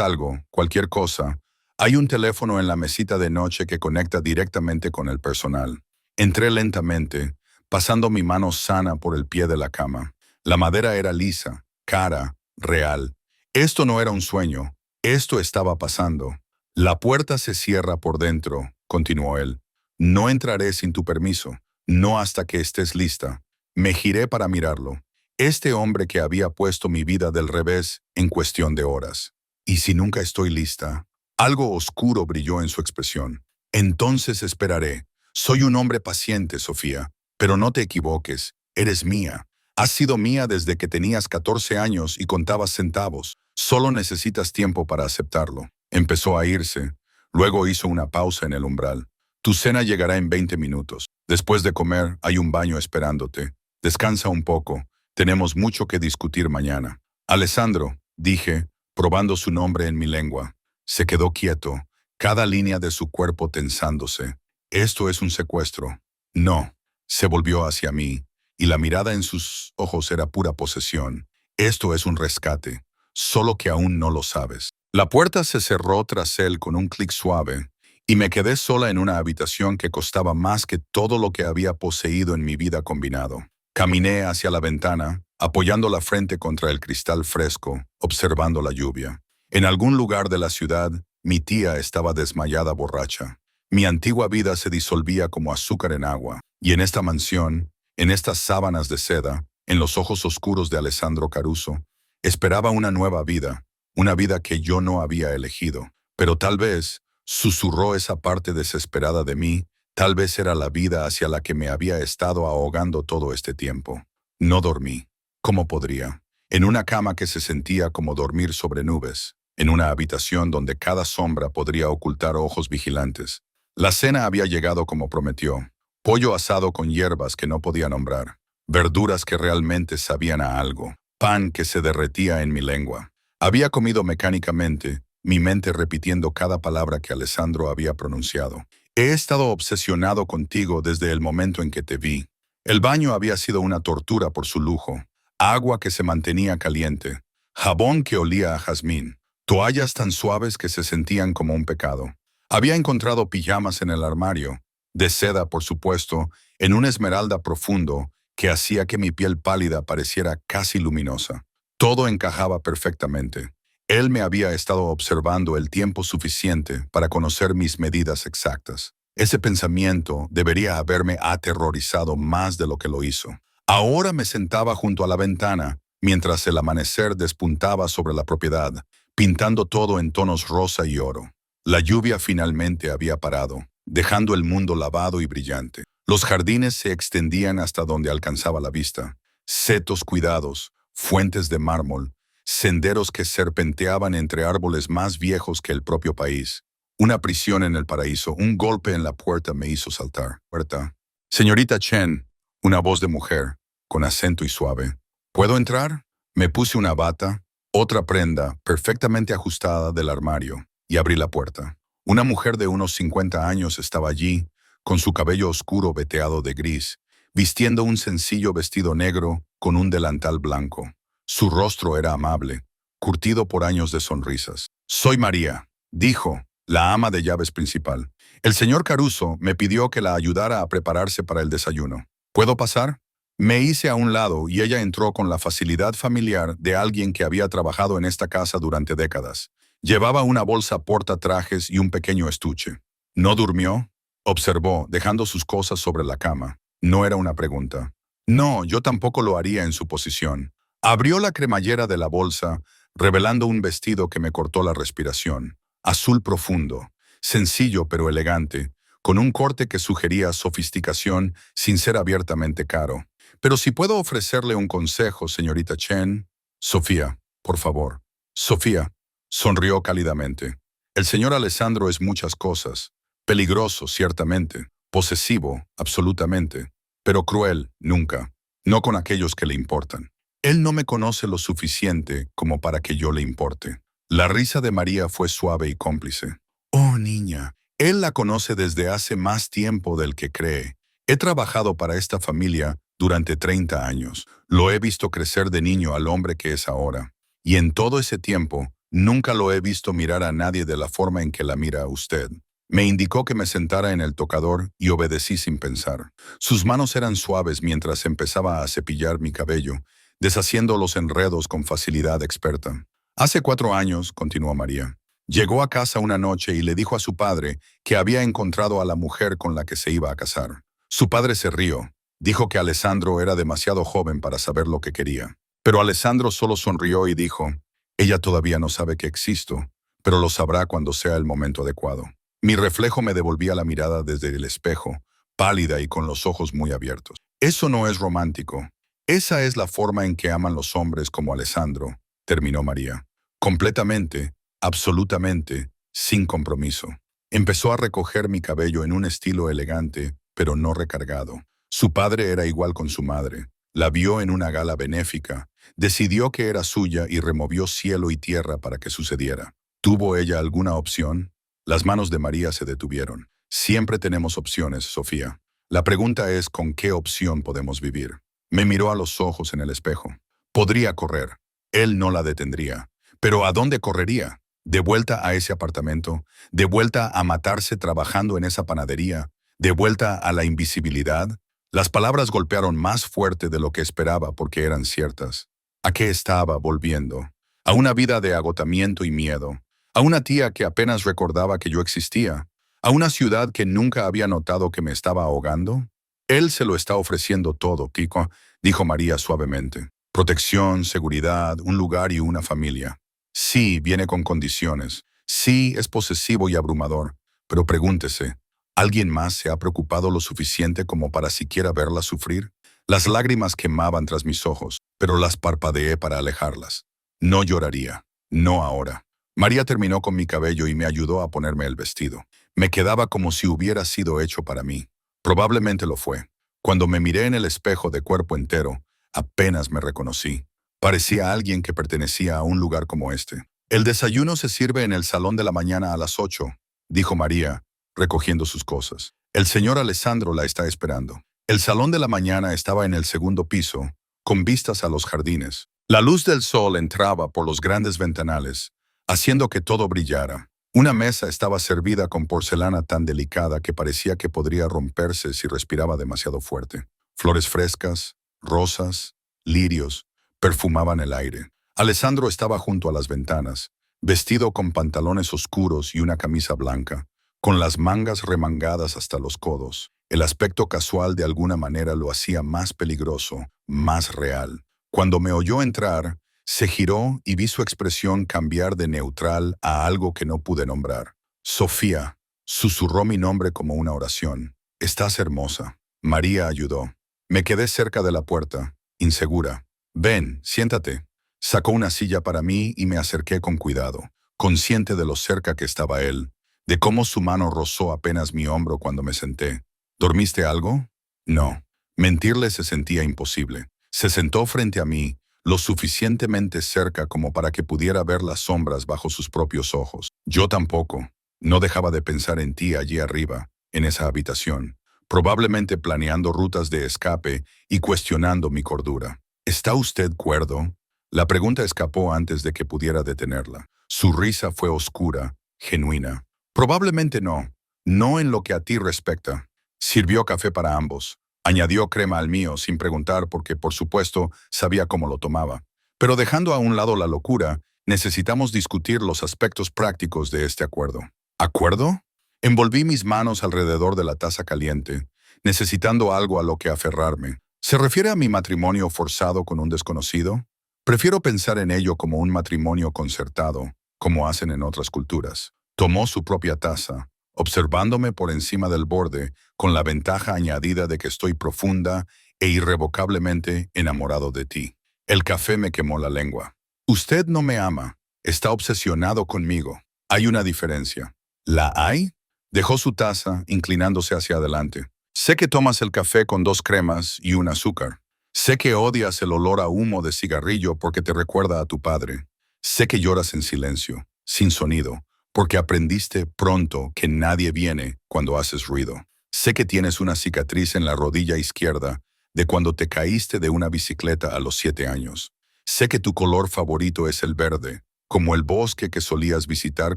S1: algo, cualquier cosa, hay un teléfono en la mesita de noche que conecta directamente con el personal. Entré lentamente, pasando mi mano sana por el pie de la cama. La madera era lisa, cara, real. Esto no era un sueño, esto estaba pasando. La puerta se cierra por dentro, continuó él. No entraré sin tu permiso, no hasta que estés lista. Me giré para mirarlo. Este hombre que había puesto mi vida del revés en cuestión de horas. ¿Y si nunca estoy lista? Algo oscuro brilló en su expresión. Entonces esperaré. Soy un hombre paciente, Sofía. Pero no te equivoques, eres mía. Has sido mía desde que tenías 14 años y contabas centavos. Solo necesitas tiempo para aceptarlo. Empezó a irse. Luego hizo una pausa en el umbral. Tu cena llegará en 20 minutos. Después de comer, hay un baño esperándote. Descansa un poco. Tenemos mucho que discutir mañana. Alessandro, dije, probando su nombre en mi lengua. Se quedó quieto, cada línea de su cuerpo tensándose. Esto es un secuestro. No. Se volvió hacia mí, y la mirada en sus ojos era pura posesión. Esto es un rescate, solo que aún no lo sabes. La puerta se cerró tras él con un clic suave, y me quedé sola en una habitación que costaba más que todo lo que había poseído en mi vida combinado. Caminé hacia la ventana, apoyando la frente contra el cristal fresco, observando la lluvia. En algún lugar de la ciudad, mi tía estaba desmayada borracha. Mi antigua vida se disolvía como azúcar en agua, y en esta mansión, en estas sábanas de seda, en los ojos oscuros de Alessandro Caruso, esperaba una nueva vida, una vida que yo no había elegido. Pero tal vez, susurró esa parte desesperada de mí, tal vez era la vida hacia la que me había estado ahogando todo este tiempo. No dormí. ¿Cómo podría? En una cama que se sentía como dormir sobre nubes, en una habitación donde cada sombra podría ocultar ojos vigilantes. La cena había llegado como prometió. Pollo asado con hierbas que no podía nombrar, verduras que realmente sabían a algo, pan que se derretía en mi lengua. Había comido mecánicamente, mi mente repitiendo cada palabra que Alessandro había pronunciado. He estado obsesionado contigo desde el momento en que te vi. El baño había sido una tortura por su lujo. Agua que se mantenía caliente, jabón que olía a jazmín, toallas tan suaves que se sentían como un pecado. Había encontrado pijamas en el armario, de seda por supuesto, en un esmeralda profundo que hacía que mi piel pálida pareciera casi luminosa. Todo encajaba perfectamente. Él me había estado observando el tiempo suficiente para conocer mis medidas exactas. Ese pensamiento debería haberme aterrorizado más de lo que lo hizo. Ahora me sentaba junto a la ventana, mientras el amanecer despuntaba sobre la propiedad, pintando todo en tonos rosa y oro. La lluvia finalmente había parado, dejando el mundo lavado y brillante. Los jardines se extendían hasta donde alcanzaba la vista. Setos cuidados, fuentes de mármol, senderos que serpenteaban entre árboles más viejos que el propio país. Una prisión en el paraíso, un golpe en la puerta me hizo saltar. Puerta. Señorita Chen, una voz de mujer, con acento y suave. ¿Puedo entrar? Me puse una bata, otra prenda, perfectamente ajustada del armario, y abrí la puerta. Una mujer de unos 50 años estaba allí, con su cabello oscuro veteado de gris, vistiendo un sencillo vestido negro con un delantal blanco. Su rostro era amable, curtido por años de sonrisas. «Soy María», dijo, la ama de llaves principal. «El señor Caruso me pidió que la ayudara a prepararse para el desayuno. ¿Puedo pasar?» Me hice a un lado y ella entró con la facilidad familiar de alguien que había trabajado en esta casa durante décadas. Llevaba una bolsa portatrajes y un pequeño estuche. «¿No durmió?», observó, dejando sus cosas sobre la cama. No era una pregunta. No, yo tampoco lo haría en su posición. Abrió la cremallera de la bolsa, revelando un vestido que me cortó la respiración. Azul profundo, sencillo pero elegante, con un corte que sugería sofisticación sin ser abiertamente caro. «Pero si puedo ofrecerle un consejo, señorita Chen». «Sofía, por favor». Sofía sonrió cálidamente. «El señor Alessandro es muchas cosas. Peligroso, ciertamente. Posesivo, absolutamente. Pero cruel, nunca. No con aquellos que le importan. Él no me conoce lo suficiente como para que yo le importe». La risa de María fue suave y cómplice. «Oh, niña, él la conoce desde hace más tiempo del que cree. He trabajado para esta familia durante 30 años. Lo he visto crecer de niño al hombre que es ahora. Y en todo ese tiempo, nunca lo he visto mirar a nadie de la forma en que la mira a usted. Me indicó que me sentara en el tocador y obedecí sin pensar. Sus manos eran suaves mientras empezaba a cepillar mi cabello, deshaciendo los enredos con facilidad experta. Hace 4 años, continuó María, llegó a casa una noche y le dijo a su padre que había encontrado a la mujer con la que se iba a casar. Su padre se rió. Dijo que Alessandro era demasiado joven para saber lo que quería. Pero Alessandro solo sonrió y dijo, ella todavía no sabe que existo, pero lo sabrá cuando sea el momento adecuado. Mi reflejo me devolvía la mirada desde el espejo, pálida y con los ojos muy abiertos. Eso no es romántico. Esa es la forma en que aman los hombres como Alessandro, terminó María. Completamente, absolutamente, sin compromiso. Empezó a recoger mi cabello en un estilo elegante, pero no recargado. Su padre era igual con su madre. La vio en una gala benéfica, decidió que era suya y removió cielo y tierra para que sucediera. ¿Tuvo ella alguna opción? Las manos de María se detuvieron. Siempre tenemos opciones, Sofía. La pregunta es ¿con qué opción podemos vivir? Me miró a los ojos en el espejo. Podría correr. Él no la detendría. ¿Pero a dónde correría? ¿De vuelta a ese apartamento? ¿De vuelta a matarse trabajando en esa panadería? ¿De vuelta a la invisibilidad? Las palabras golpearon más fuerte de lo que esperaba porque eran ciertas. ¿A qué estaba volviendo? A una vida de agotamiento y miedo. A una tía que apenas recordaba que yo existía. A una ciudad que nunca había notado que me estaba ahogando. Él se lo está ofreciendo todo, Kiko, dijo María suavemente. Protección, seguridad, un lugar y una familia. Sí, viene con condiciones. Sí, es posesivo y abrumador. Pero pregúntese, ¿alguien más se ha preocupado lo suficiente como para siquiera verla sufrir? Las lágrimas quemaban tras mis ojos, pero las parpadeé para alejarlas. No lloraría. No ahora. María terminó con mi cabello y me ayudó a ponerme el vestido. Me quedaba como si hubiera sido hecho para mí. Probablemente lo fue. Cuando me miré en el espejo de cuerpo entero, apenas me reconocí. Parecía alguien que pertenecía a un lugar como este. El desayuno se sirve en el salón de la mañana a las 8, dijo María, recogiendo sus cosas. El señor Alessandro la está esperando. El salón de la mañana estaba en el segundo piso, con vistas a los jardines. La luz del sol entraba por los grandes ventanales, haciendo que todo brillara. Una mesa estaba servida con porcelana tan delicada que parecía que podría romperse si respiraba demasiado fuerte. Flores frescas, rosas, lirios, perfumaban el aire. Alessandro estaba junto a las ventanas, vestido con pantalones oscuros y una camisa blanca, con las mangas remangadas hasta los codos. El aspecto casual de alguna manera lo hacía más peligroso, más real. Cuando me oyó entrar, se giró y vi su expresión cambiar de neutral a algo que no pude nombrar. Sofía, susurró mi nombre como una oración. Estás hermosa. María ayudó. Me quedé cerca de la puerta, insegura. Ven, siéntate. Sacó una silla para mí y me acerqué con cuidado, consciente de lo cerca que estaba él, de cómo su mano rozó apenas mi hombro cuando me senté. ¿Dormiste algo? No. Mentirle se sentía imposible. Se sentó frente a mí, lo suficientemente cerca como para que pudiera ver las sombras bajo sus propios ojos. Yo tampoco. No dejaba de pensar en ti allí arriba, en esa habitación, probablemente planeando rutas de escape y cuestionando mi cordura. ¿Está usted cuerdo? La pregunta escapó antes de que pudiera detenerla. Su risa fue oscura, genuina. Probablemente no. No en lo que a ti respecta. Sirvió café para ambos. Añadió crema al mío sin preguntar porque, por supuesto, sabía cómo lo tomaba. Pero dejando a un lado la locura, necesitamos discutir los aspectos prácticos de este acuerdo. ¿Acuerdo? Envolví mis manos alrededor de la taza caliente, necesitando algo a lo que aferrarme. ¿Se refiere a mi matrimonio forzado con un desconocido? Prefiero pensar en ello como un matrimonio concertado, como hacen en otras culturas. Tomó su propia taza, observándome por encima del borde, con la ventaja añadida de que estoy profunda e irrevocablemente enamorado de ti. El café me quemó la lengua. Usted no me ama, está obsesionado conmigo. Hay una diferencia. ¿La hay? Dejó su taza, inclinándose hacia adelante. Sé que tomas el café con 2 cremas y un azúcar. Sé que odias el olor a humo de cigarrillo porque te recuerda a tu padre. Sé que lloras en silencio, sin sonido, porque aprendiste pronto que nadie viene cuando haces ruido. Sé que tienes una cicatriz en la rodilla izquierda, de cuando te caíste de una bicicleta a los 7 años. Sé que tu color favorito es el verde, como el bosque que solías visitar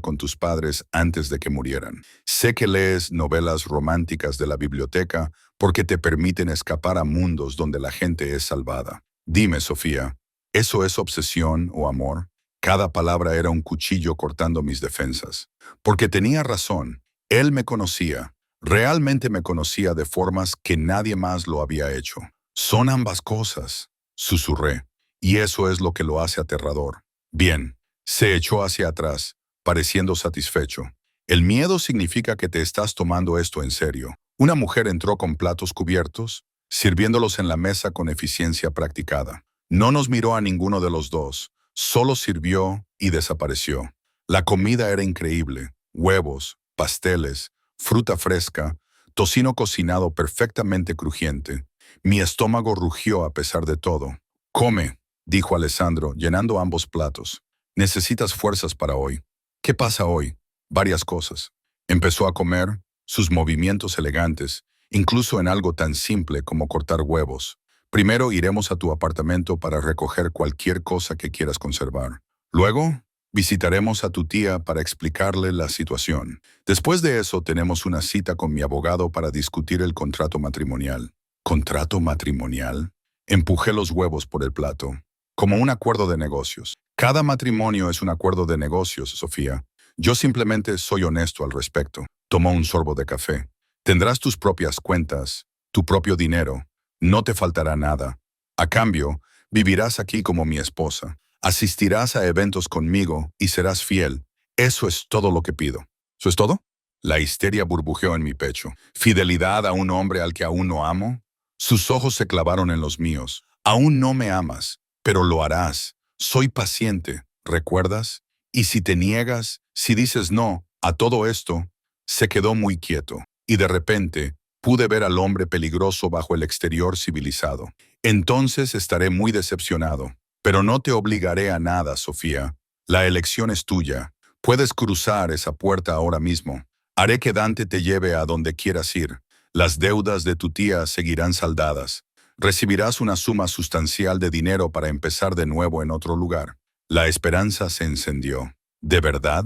S1: con tus padres antes de que murieran. Sé que lees novelas románticas de la biblioteca porque te permiten escapar a mundos donde la gente es salvada. Dime, Sofía, ¿eso es obsesión o amor? Cada palabra era un cuchillo cortando mis defensas. Porque tenía razón, él me conocía, realmente me conocía de formas que nadie más lo había hecho. Son ambas cosas, susurré, y eso es lo que lo hace aterrador. Bien, se echó hacia atrás, pareciendo satisfecho. El miedo significa que te estás tomando esto en serio. Una mujer entró con platos cubiertos, sirviéndolos en la mesa con eficiencia practicada. No nos miró a ninguno de los dos, solo sirvió y desapareció. La comida era increíble: huevos, pasteles, fruta fresca, tocino cocinado perfectamente crujiente. Mi estómago rugió a pesar de todo. «Come», dijo Alessandro, llenando ambos platos. «Necesitas fuerzas para hoy». «¿Qué pasa hoy?» «Varias cosas». Empezó a comer, sus movimientos elegantes, incluso en algo tan simple como cortar huevos. «Primero iremos a tu apartamento para recoger cualquier cosa que quieras conservar. Luego, visitaremos a tu tía para explicarle la situación. Después de eso tenemos una cita con mi abogado para discutir el contrato matrimonial». ¿Contrato matrimonial? Empujé los huevos por el plato. Como un acuerdo de negocios. Cada matrimonio es un acuerdo de negocios, Sofía. Yo simplemente soy honesto al respecto. Tomó un sorbo de café. Tendrás tus propias cuentas, tu propio dinero. No te faltará nada. A cambio, vivirás aquí como mi esposa. Asistirás a eventos conmigo y serás fiel. Eso es todo lo que pido. ¿Eso es todo? La histeria burbujeó en mi pecho. ¿Fidelidad a un hombre al que aún no amo? Sus ojos se clavaron en los míos. Aún no me amas, pero lo harás. Soy paciente, ¿recuerdas? Y si te niegas, si dices no a todo esto, se quedó muy quieto. Y de repente, pude ver al hombre peligroso bajo el exterior civilizado. Entonces estaré muy decepcionado. Pero no te obligaré a nada, Sofía. La elección es tuya. Puedes cruzar esa puerta ahora mismo. Haré que Dante te lleve a donde quieras ir. Las deudas de tu tía seguirán saldadas. Recibirás una suma sustancial de dinero para empezar de nuevo en otro lugar. La esperanza se encendió. ¿De verdad?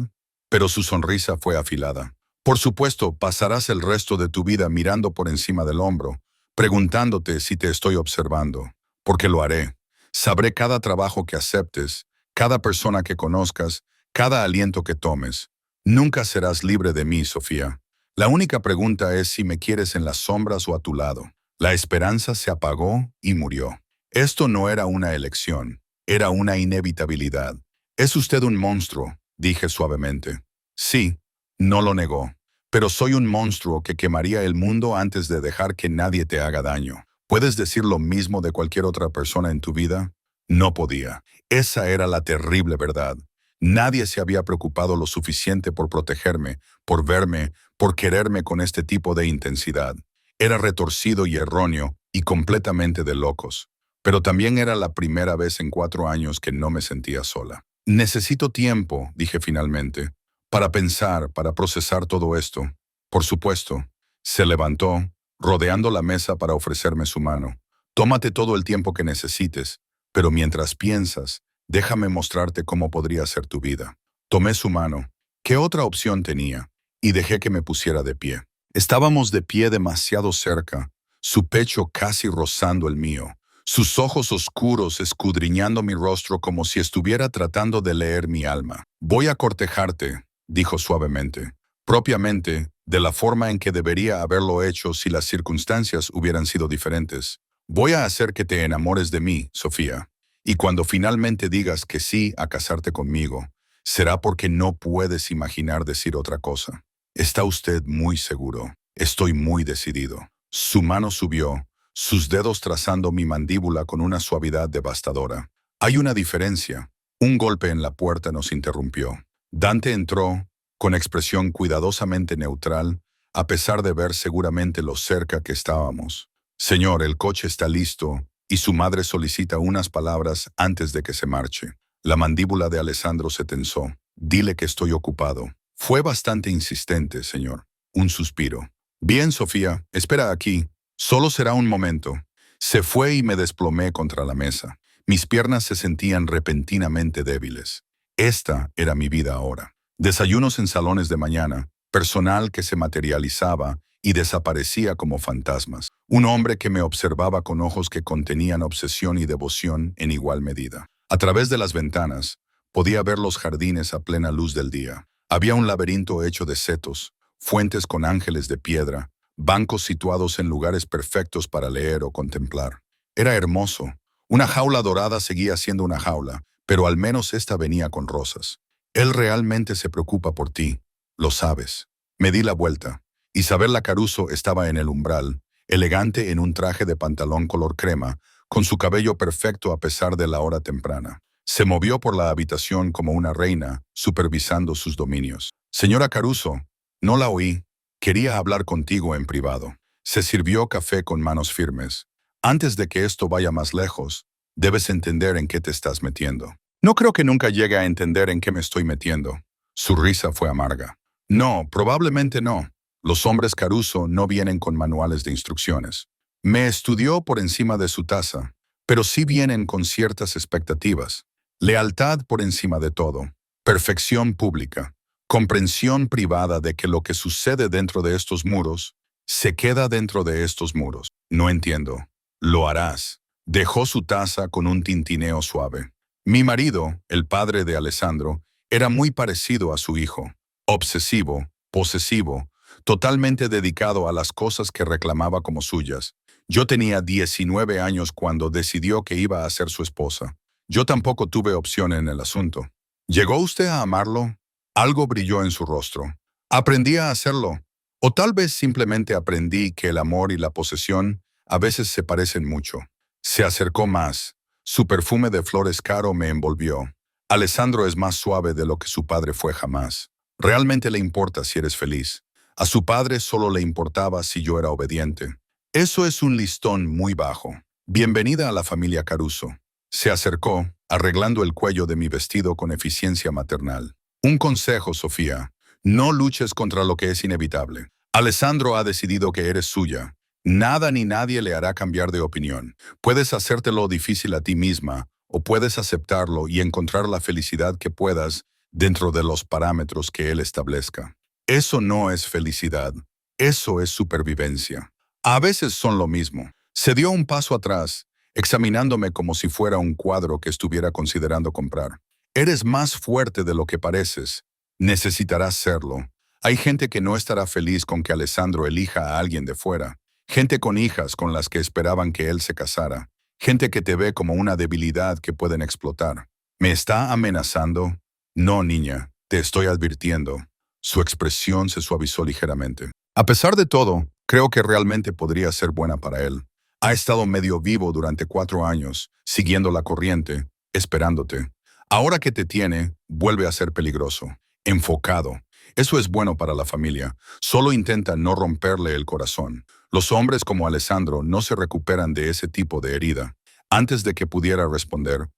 S1: Pero su sonrisa fue afilada. Por supuesto, pasarás el resto de tu vida mirando por encima del hombro, preguntándote si te estoy observando. Porque lo haré. Sabré cada trabajo que aceptes, cada persona que conozcas, cada aliento que tomes. Nunca serás libre de mí, Sofía. La única pregunta es si me quieres en las sombras o a tu lado. La esperanza se apagó y murió. Esto no era una elección, era una inevitabilidad. «Es usted un monstruo», dije suavemente. «Sí», no lo negó. «Pero soy un monstruo que quemaría el mundo antes de dejar que nadie te haga daño». ¿Puedes decir lo mismo de cualquier otra persona en tu vida? No podía. Esa era la terrible verdad. Nadie se había preocupado lo suficiente por protegerme, por verme, por quererme con este tipo de intensidad. Era retorcido y erróneo y completamente de locos. Pero también era la primera vez en 4 años que no me sentía sola. «Necesito tiempo», dije finalmente, «para pensar, para procesar todo esto». «Por supuesto». Se levantó, rodeando la mesa para ofrecerme su mano. «Tómate todo el tiempo que necesites, pero mientras piensas, déjame mostrarte cómo podría ser tu vida». Tomé su mano. ¿Qué otra opción tenía? Y dejé que me pusiera de pie. Estábamos de pie demasiado cerca, su pecho casi rozando el mío, sus ojos oscuros escudriñando mi rostro como si estuviera tratando de leer mi alma. «Voy a cortejarte», dijo suavemente, «propiamente, de la forma en que debería haberlo hecho si las circunstancias hubieran sido diferentes. Voy a hacer que te enamores de mí, Sofía. Y cuando finalmente digas que sí a casarte conmigo, será porque no puedes imaginar decir otra cosa. Está usted muy seguro. Estoy muy decidido». Su mano subió, sus dedos trazando mi mandíbula con una suavidad devastadora. «Hay una diferencia». Un golpe en la puerta nos interrumpió. Dante entró, con expresión cuidadosamente neutral, a pesar de ver seguramente lo cerca que estábamos. «Señor, el coche está listo», y su madre solicita unas palabras antes de que se marche. La mandíbula de Alessandro se tensó. «Dile que estoy ocupado». Fue bastante insistente, señor. Un suspiro. «Bien, Sofía, espera aquí. Solo será un momento». Se fue y me desplomé contra la mesa. Mis piernas se sentían repentinamente débiles. Esta era mi vida ahora. Desayunos en salones de mañana, personal que se materializaba y desaparecía como fantasmas. Un hombre que me observaba con ojos que contenían obsesión y devoción en igual medida. A través de las ventanas, podía ver los jardines a plena luz del día. Había un laberinto hecho de setos, fuentes con ángeles de piedra, bancos situados en lugares perfectos para leer o contemplar. Era hermoso. Una jaula dorada seguía siendo una jaula, pero al menos esta venía con rosas. Él realmente se preocupa por ti, lo sabes. Me di la vuelta. Isabella Caruso estaba en el umbral, elegante en un traje de pantalón color crema, con su cabello perfecto a pesar de la hora temprana. Se movió por la habitación como una reina, supervisando sus dominios. Señora Caruso, no la oí. Quería hablar contigo en privado. Se sirvió café con manos firmes. Antes de que esto vaya más lejos, debes entender en qué te estás metiendo. No creo que nunca llegue a entender en qué me estoy metiendo. Su risa fue amarga. No, probablemente no. Los hombres Caruso no vienen con manuales de instrucciones. Me estudió por encima de su taza, pero sí vienen con ciertas expectativas. Lealtad por encima de todo. Perfección pública. Comprensión privada de que lo que sucede dentro de estos muros, se queda dentro de estos muros. No entiendo. Lo harás. Dejó su taza con un tintineo suave. Mi marido, el padre de Alessandro, era muy parecido a su hijo. Obsesivo, posesivo, totalmente dedicado a las cosas que reclamaba como suyas. Yo tenía 19 años cuando decidió que iba a ser su esposa. Yo tampoco tuve opción en el asunto. ¿Llegó usted a amarlo? Algo brilló en su rostro. Aprendí a hacerlo. O tal vez simplemente aprendí que el amor y la posesión a veces se parecen mucho. Se acercó más. Su perfume de flores caro me envolvió. Alessandro es más suave de lo que su padre fue jamás. Realmente le importa si eres feliz. A su padre solo le importaba si yo era obediente. Eso es un listón muy bajo. Bienvenida a la familia Caruso. Se acercó, arreglando el cuello de mi vestido con eficiencia maternal. Un consejo, Sofía. No luches contra lo que es inevitable. Alessandro ha decidido que eres suya. Nada ni nadie le hará cambiar de opinión. Puedes hacértelo difícil a ti misma, o puedes aceptarlo y encontrar la felicidad que puedas dentro de los parámetros que él establezca. Eso no es felicidad. Eso es supervivencia. A veces son lo mismo. Se dio un paso atrás, examinándome como si fuera un cuadro que estuviera considerando comprar. Eres más fuerte de lo que pareces. Necesitarás serlo. Hay gente que no estará feliz con que Alessandro elija a alguien de fuera. Gente con hijas con las que esperaban que él se casara. Gente que te ve como una debilidad que pueden explotar. ¿Me está amenazando? No, niña, te estoy advirtiendo. Su expresión se suavizó ligeramente. A pesar de todo, creo que realmente podría ser buena para él. Ha estado medio vivo durante 4 años, siguiendo la corriente, esperándote. Ahora que te tiene, vuelve a ser peligroso. Enfocado. Eso es bueno para la familia. Solo intenta no romperle el corazón. Los hombres como Alessandro no se recuperan de ese tipo de herida. Antes de que pudiera responder,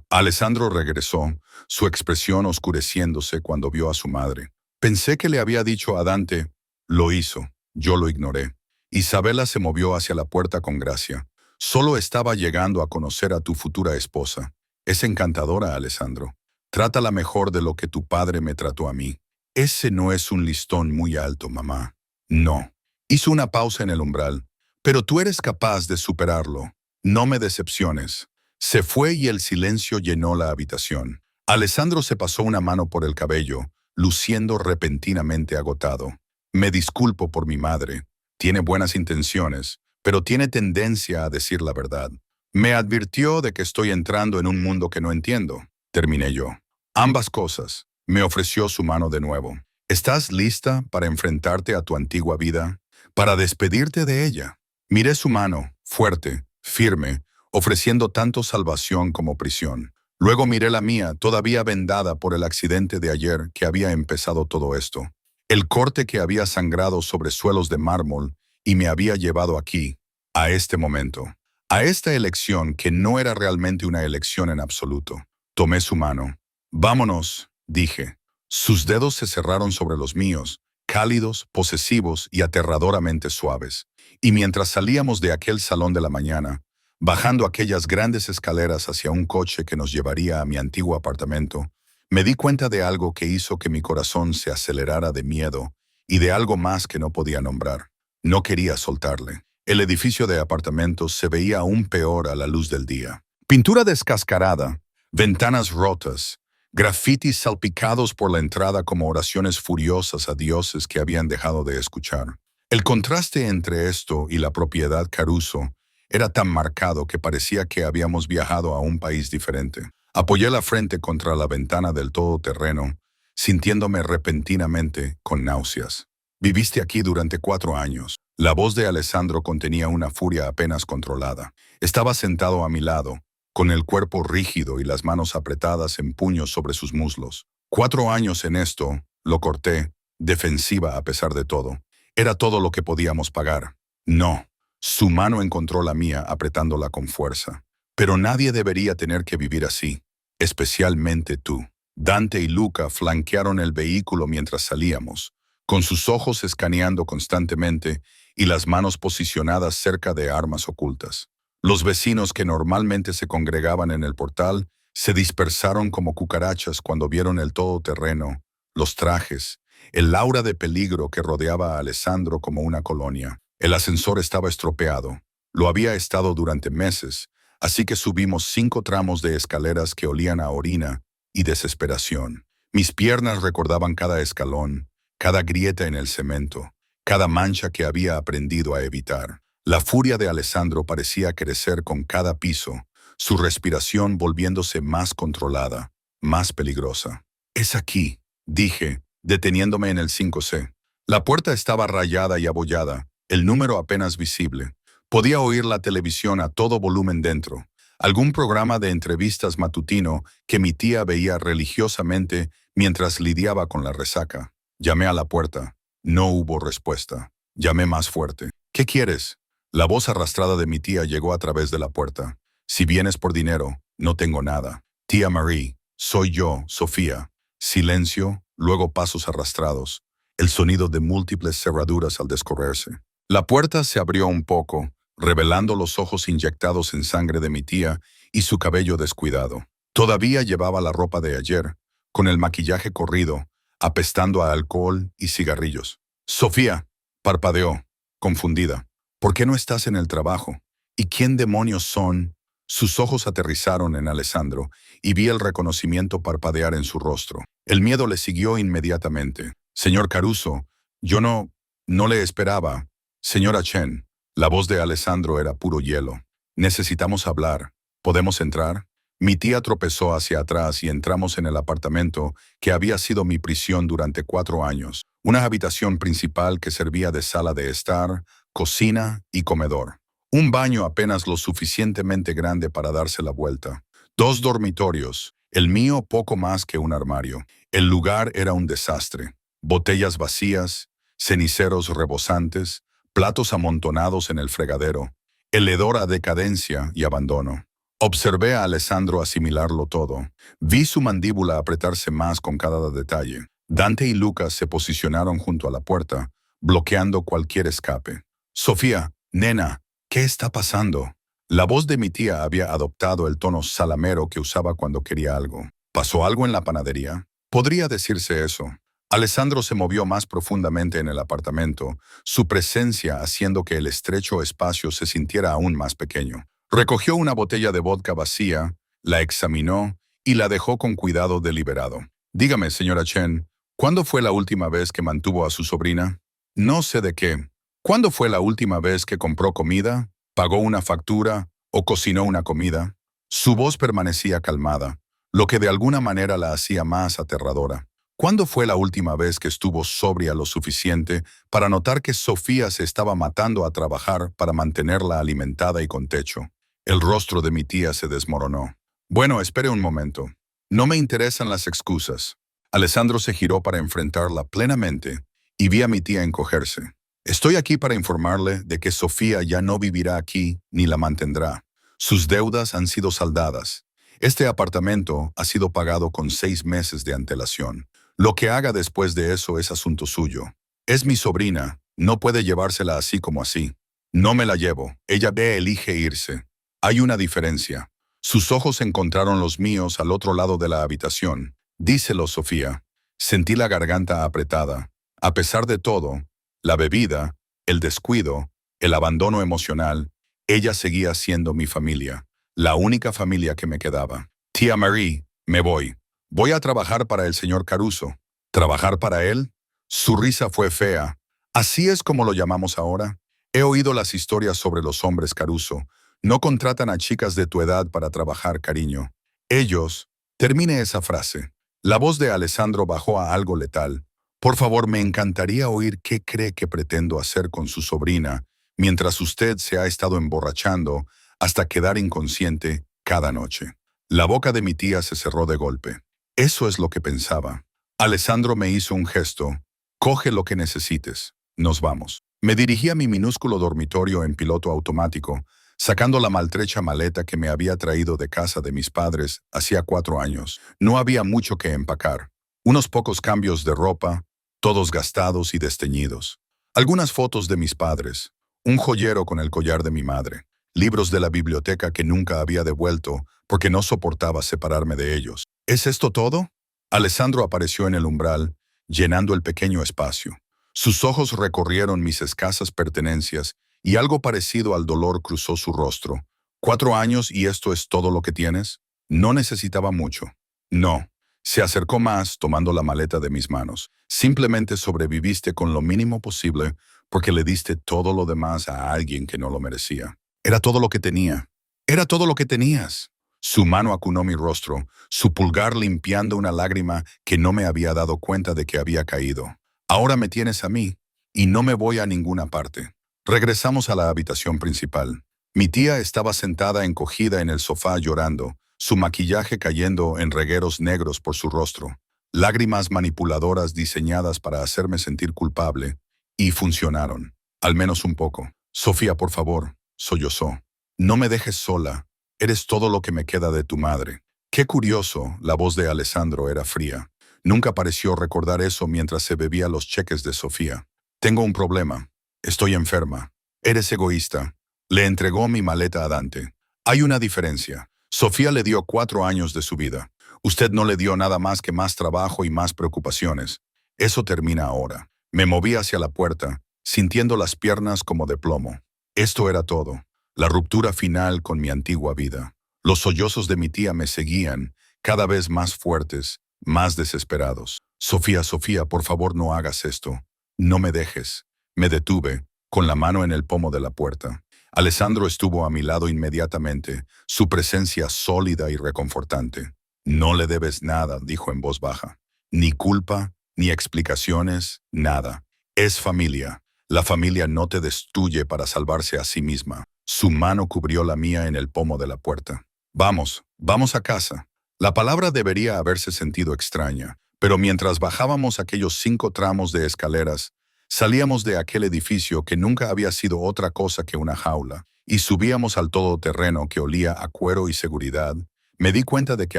S1: Alessandro regresó, su expresión oscureciéndose cuando vio a su madre. Pensé que le había dicho a Dante. Lo hizo. Yo lo ignoré. Isabella se movió hacia la puerta con gracia. Solo estaba llegando a conocer a tu futura esposa. Es encantadora, Alessandro. Trátala mejor de lo que tu padre me trató a mí. Ese no es un listón muy alto, mamá. No. Hizo una pausa en el umbral. Pero tú eres capaz de superarlo. No me decepciones. Se fue y el silencio llenó la habitación. Alessandro se pasó una mano por el cabello, luciendo repentinamente agotado. Me disculpo por mi madre. Tiene buenas intenciones, pero tiene tendencia a decir la verdad. Me advirtió de que estoy entrando en un mundo que no entiendo. Terminé yo. Ambas cosas. Me ofreció su mano de nuevo. ¿Estás lista para enfrentarte a tu antigua vida? Para despedirte de ella. Miré su mano, fuerte, firme, ofreciendo tanto salvación como prisión. Luego miré la mía, todavía vendada por el accidente de ayer que había empezado todo esto. El corte que había sangrado sobre suelos de mármol y me había llevado aquí, a este momento. A esta elección que no era realmente una elección en absoluto. Tomé su mano. Vámonos, dije. Sus dedos se cerraron sobre los míos cálidos, posesivos y aterradoramente suaves. Y mientras salíamos de aquel salón de la mañana, bajando aquellas grandes escaleras hacia un coche que nos llevaría a mi antiguo apartamento, me di cuenta de algo que hizo que mi corazón se acelerara de miedo y de algo más que no podía nombrar. No quería soltarle. El edificio de apartamentos se veía aún peor a la luz del día. Pintura descascarada, ventanas rotas, grafitis salpicados por la entrada como oraciones furiosas a dioses que habían dejado de escuchar. El contraste entre esto y la propiedad Caruso era tan marcado que parecía que habíamos viajado a un país diferente. Apoyé la frente contra la ventana del todoterreno, sintiéndome repentinamente con náuseas. Viviste aquí durante 4 años. La voz de Alessandro contenía una furia apenas controlada. Estaba sentado a mi lado, con el cuerpo rígido y las manos apretadas en puños sobre sus muslos. 4 años en esto, lo corté, defensiva a pesar de todo. Era todo lo que podíamos pagar. No. Su mano encontró la mía apretándola con fuerza. Pero nadie debería tener que vivir así, especialmente tú. Dante y Luca flanquearon el vehículo mientras salíamos, con sus ojos escaneando constantemente y las manos posicionadas cerca de armas ocultas. Los vecinos que normalmente se congregaban en el portal se dispersaron como cucarachas cuando vieron el todoterreno, los trajes, el aura de peligro que rodeaba a Alessandro como una colonia. El ascensor estaba estropeado. Lo había estado durante meses, así que subimos 5 tramos de escaleras que olían a orina y desesperación. Mis piernas recordaban cada escalón, cada grieta en el cemento, cada mancha que había aprendido a evitar. La furia de Alessandro parecía crecer con cada piso, su respiración volviéndose más controlada, más peligrosa. «Es aquí», dije, deteniéndome en el 5C. La puerta estaba rayada y abollada, el número apenas visible. Podía oír la televisión a todo volumen dentro, algún programa de entrevistas matutino que mi tía veía religiosamente mientras lidiaba con la resaca. Llamé a la puerta. No hubo respuesta. Llamé más fuerte. «¿Qué quieres?» La voz arrastrada de mi tía llegó a través de la puerta. «Si vienes por dinero, no tengo nada». «Tía Marie, soy yo, Sofía». Silencio, luego pasos arrastrados, el sonido de múltiples cerraduras al descorrerse. La puerta se abrió un poco, revelando los ojos inyectados en sangre de mi tía y su cabello descuidado. Todavía llevaba la ropa de ayer, con el maquillaje corrido, apestando a alcohol y cigarrillos. «Sofía», parpadeó, confundida. «¿Por qué no estás en el trabajo? ¿Y quién demonios son?» Sus ojos aterrizaron en Alessandro y vi el reconocimiento parpadear en su rostro. El miedo le siguió inmediatamente. «Señor Caruso, yo no le esperaba». «Señora Chen». La voz de Alessandro era puro hielo. «Necesitamos hablar. ¿Podemos entrar?» Mi tía tropezó hacia atrás y entramos en el apartamento que había sido mi prisión durante 4 años. Una habitación principal que servía de sala de estar, cocina y comedor. Un baño apenas lo suficientemente grande para darse la vuelta. 2 dormitorios, el mío poco más que un armario. El lugar era un desastre. Botellas vacías, ceniceros rebosantes, platos amontonados en el fregadero, el hedor a decadencia y abandono. Observé a Alessandro asimilarlo todo. Vi su mandíbula apretarse más con cada detalle. Dante y Lucas se posicionaron junto a la puerta, bloqueando cualquier escape. «Sofía, nena, ¿qué está pasando?» La voz de mi tía había adoptado el tono salamero que usaba cuando quería algo. ¿Pasó algo en la panadería? Podría decirse eso. Alessandro se movió más profundamente en el apartamento, su presencia haciendo que el estrecho espacio se sintiera aún más pequeño. Recogió una botella de vodka vacía, la examinó y la dejó con cuidado deliberado. «Dígame, señora Chen, ¿cuándo fue la última vez que mantuvo a su sobrina?» «No sé de qué. ¿Cuándo fue la última vez que compró comida, pagó una factura o cocinó una comida?» Su voz permanecía calmada, lo que de alguna manera la hacía más aterradora. ¿Cuándo fue la última vez que estuvo sobria lo suficiente para notar que Sofía se estaba matando a trabajar para mantenerla alimentada y con techo? El rostro de mi tía se desmoronó. «Bueno, espere un momento. No me interesan las excusas». Alessandro se giró para enfrentarla plenamente y vi a mi tía encogerse. «Estoy aquí para informarle de que Sofía ya no vivirá aquí ni la mantendrá. Sus deudas han sido saldadas. Este apartamento ha sido pagado con 6 meses de antelación. Lo que haga después de eso es asunto suyo». Es mi sobrina, no puede llevársela así como así. No me la llevo, ella elige irse. Hay una diferencia. Sus ojos encontraron los míos al otro lado de la habitación. Díselo, Sofía. Sentí la garganta apretada. A pesar de todo, la bebida, el descuido, el abandono emocional, ella seguía siendo mi familia, la única familia que me quedaba. Tía Marie, me voy. Voy a trabajar para el señor Caruso. ¿Trabajar para él? Su risa fue fea. ¿Así es como lo llamamos ahora? He oído las historias sobre los hombres Caruso. No contratan a chicas de tu edad para trabajar, cariño. Ellos... Termine esa frase. La voz de Alessandro bajó a algo letal. Por favor, me encantaría oír qué cree que pretendo hacer con su sobrina mientras usted se ha estado emborrachando hasta quedar inconsciente cada noche. La boca de mi tía se cerró de golpe. Eso es lo que pensaba. Alessandro me hizo un gesto. Coge lo que necesites. Nos vamos. Me dirigí a mi minúsculo dormitorio en piloto automático, sacando la maltrecha maleta que me había traído de casa de mis padres hacía 4 años. No había mucho que empacar. Unos pocos cambios de ropa, todos gastados y desteñidos. Algunas fotos de mis padres, un joyero con el collar de mi madre, libros de la biblioteca que nunca había devuelto porque no soportaba separarme de ellos. ¿Es esto todo? Alessandro apareció en el umbral, llenando el pequeño espacio. Sus ojos recorrieron mis escasas pertenencias y algo parecido al dolor cruzó su rostro. ¿4 años y esto es todo lo que tienes? No necesitaba mucho. No. Se acercó más, tomando la maleta de mis manos. Simplemente sobreviviste con lo mínimo posible porque le diste todo lo demás a alguien que no lo merecía. Era todo lo que tenía. Era todo lo que tenías. Su mano acunó mi rostro, su pulgar limpiando una lágrima que no me había dado cuenta de que había caído. Ahora me tienes a mí, y no me voy a ninguna parte. Regresamos a la habitación principal. Mi tía estaba sentada encogida en el sofá llorando, su maquillaje cayendo en regueros negros por su rostro. Lágrimas manipuladoras diseñadas para hacerme sentir culpable, y funcionaron. Al menos un poco. Sofía, por favor, sollozó. No me dejes sola. Eres todo lo que me queda de tu madre. Qué curioso, la voz de Alessandro era fría. Nunca pareció recordar eso mientras se bebía los cheques de Sofía. Tengo un problema. Estoy enferma. Eres egoísta. Le entregó mi maleta a Dante. Hay una diferencia. Sofía le dio 4 años de su vida. Usted no le dio nada más que más trabajo y más preocupaciones. Eso termina ahora. Me moví hacia la puerta, sintiendo las piernas como de plomo. Esto era todo. La ruptura final con mi antigua vida. Los sollozos de mi tía me seguían, cada vez más fuertes, más desesperados. Sofía, Sofía, por favor no hagas esto. No me dejes. Me detuve, con la mano en el pomo de la puerta. Alessandro estuvo a mi lado inmediatamente, su presencia sólida y reconfortante. No le debes nada, dijo en voz baja. Ni culpa, ni explicaciones, nada. Es familia. La familia no te destruye para salvarse a sí misma. Su mano cubrió la mía en el pomo de la puerta. Vamos, vamos a casa. La palabra debería haberse sentido extraña, pero mientras bajábamos aquellos 5 tramos de escaleras, salíamos de aquel edificio que nunca había sido otra cosa que una jaula, y subíamos al todoterreno que olía a cuero y seguridad, me di cuenta de que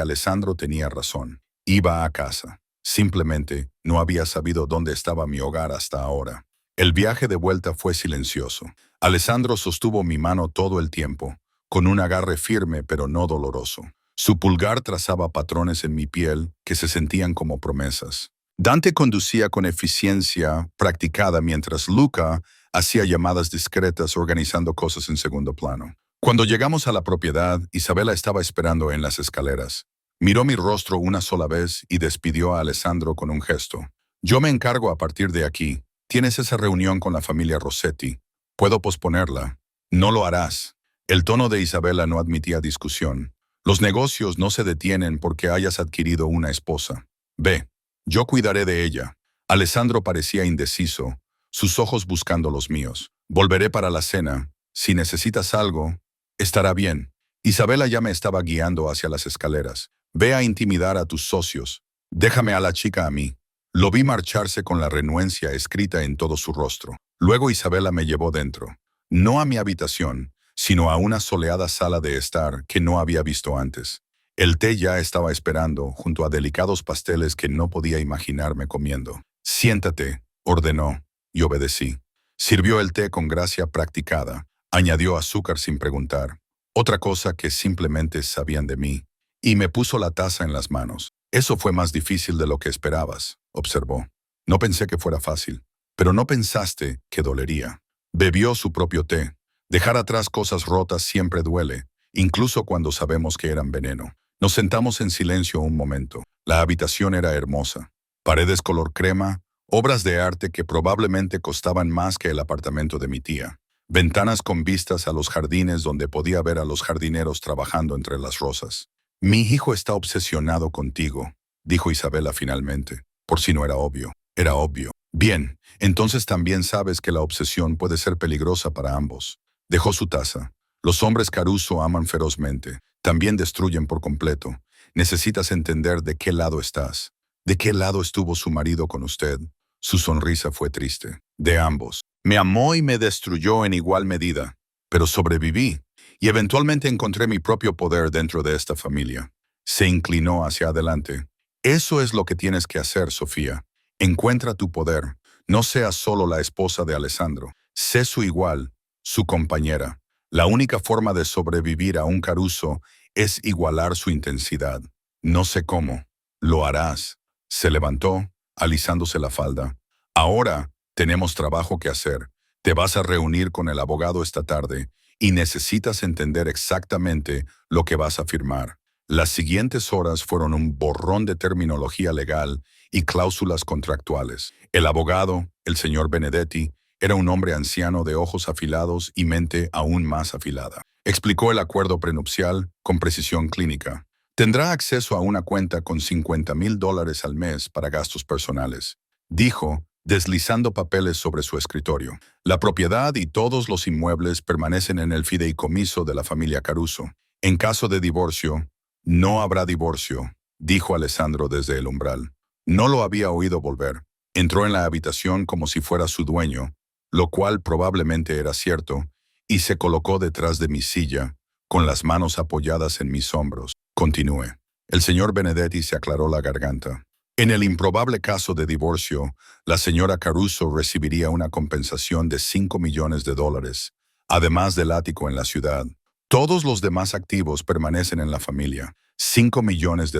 S1: Alessandro tenía razón. Iba a casa. Simplemente no había sabido dónde estaba mi hogar hasta ahora. El viaje de vuelta fue silencioso. Alessandro sostuvo mi mano todo el tiempo, con un agarre firme pero no doloroso. Su pulgar trazaba patrones en mi piel que se sentían como promesas. Dante conducía con eficiencia practicada mientras Luca hacía llamadas discretas organizando cosas en segundo plano. Cuando llegamos a la propiedad, Isabela estaba esperando en las escaleras. Miró mi rostro una sola vez y despidió a Alessandro con un gesto. Yo me encargo a partir de aquí. Tienes esa reunión con la familia Rossetti. Puedo posponerla. No lo harás. El tono de Isabela no admitía discusión. Los negocios no se detienen porque hayas adquirido una esposa. Ve, yo cuidaré de ella. Alessandro parecía indeciso, sus ojos buscando los míos. Volveré para la cena. Si necesitas algo, estará bien. Isabela ya me estaba guiando hacia las escaleras. Ve a intimidar a tus socios. Déjame a la chica a mí. Lo vi marcharse con la renuencia escrita en todo su rostro. Luego Isabela me llevó dentro. No a mi habitación, sino a una soleada sala de estar que no había visto antes. El té ya estaba esperando, junto a delicados pasteles que no podía imaginarme comiendo. Siéntate, ordenó. y obedecí. Sirvió el té con gracia practicada. Añadió azúcar sin preguntar. Otra cosa que simplemente sabían de mí. Y me puso la taza en las manos. Eso fue más difícil de lo que esperabas, observó. No pensé que fuera fácil, pero no pensaste que dolería. Bebió su propio té. Dejar atrás cosas rotas siempre duele, incluso cuando sabemos que eran veneno. Nos sentamos en silencio un momento. La habitación era hermosa. Paredes color crema, obras de arte que probablemente costaban más que el apartamento de mi tía. Ventanas con vistas a los jardines donde podía ver a los jardineros trabajando entre las rosas. Mi hijo está obsesionado contigo, dijo Isabela finalmente, por si no era obvio. Era obvio. Bien, entonces también sabes que la obsesión puede ser peligrosa para ambos. Dejó su taza. Los hombres Caruso aman ferozmente. También destruyen por completo. Necesitas entender de qué lado estás. ¿De qué lado estuvo su marido con usted? Su sonrisa fue triste. De ambos. Me amó y me destruyó en igual medida. Pero sobreviví. Y eventualmente encontré mi propio poder dentro de esta familia. Se inclinó hacia adelante. Eso es lo que tienes que hacer, Sofía. Encuentra tu poder. No seas solo la esposa de Alessandro. Sé su igual, su compañera. La única forma de sobrevivir a un Caruso es igualar su intensidad. No sé cómo. Lo harás. Se levantó, alisándose la falda. Ahora tenemos trabajo que hacer. Te vas a reunir con el abogado esta tarde y necesitas entender exactamente lo que vas a firmar. Las siguientes horas fueron un borrón de terminología legal y cláusulas contractuales. El abogado, el señor Benedetti, era un hombre anciano de ojos afilados y mente aún más afilada. Explicó el acuerdo prenupcial con precisión clínica. Tendrá acceso a una cuenta con $50,000 al mes para gastos personales, dijo, deslizando papeles sobre su escritorio. La propiedad y todos los inmuebles permanecen en el fideicomiso de la familia Caruso. En caso de divorcio, no habrá divorcio, dijo Alessandro desde el umbral. No lo había oído volver. Entró en la habitación como si fuera su dueño, lo cual probablemente era cierto, y se colocó detrás de mi silla, con las manos apoyadas en mis hombros. Continué. El señor Benedetti se aclaró la garganta. En el improbable caso de divorcio, la señora Caruso recibiría una compensación de $5 millones, además del ático en la ciudad. Todos los demás activos permanecen en la familia. $5 millones.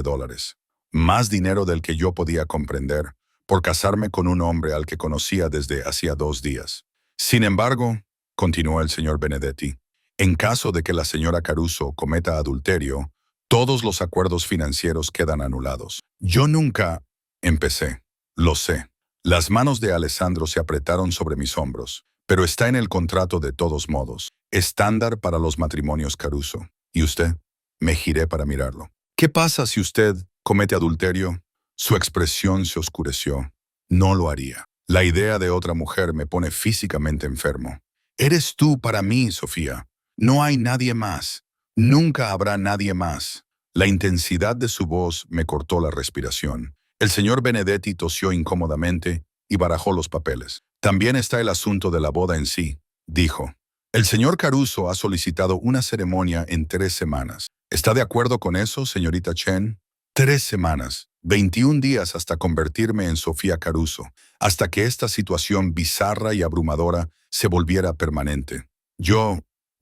S1: Más dinero del que yo podía comprender, por casarme con un hombre al que conocía desde hacía 2 días. Sin embargo, continuó el señor Benedetti, en caso de que la señora Caruso cometa adulterio, todos los acuerdos financieros quedan anulados. Yo nunca empecé. Lo sé. Las manos de Alessandro se apretaron sobre mis hombros, pero está en el contrato de todos modos. Estándar para los matrimonios Caruso. ¿Y usted? Me giré para mirarlo. ¿Qué pasa si usted comete adulterio? Su expresión se oscureció. No lo haría. La idea de otra mujer me pone físicamente enfermo. Eres tú para mí, Sofía. No hay nadie más. Nunca habrá nadie más. La intensidad de su voz me cortó la respiración. El señor Benedetti tosió incómodamente y barajó los papeles. También está el asunto de la boda en sí, dijo. El señor Caruso ha solicitado una ceremonia en 3 semanas. ¿Está de acuerdo con eso, señorita Chen? 3 semanas, 21 días hasta convertirme en Sofía Caruso, hasta que esta situación bizarra y abrumadora se volviera permanente.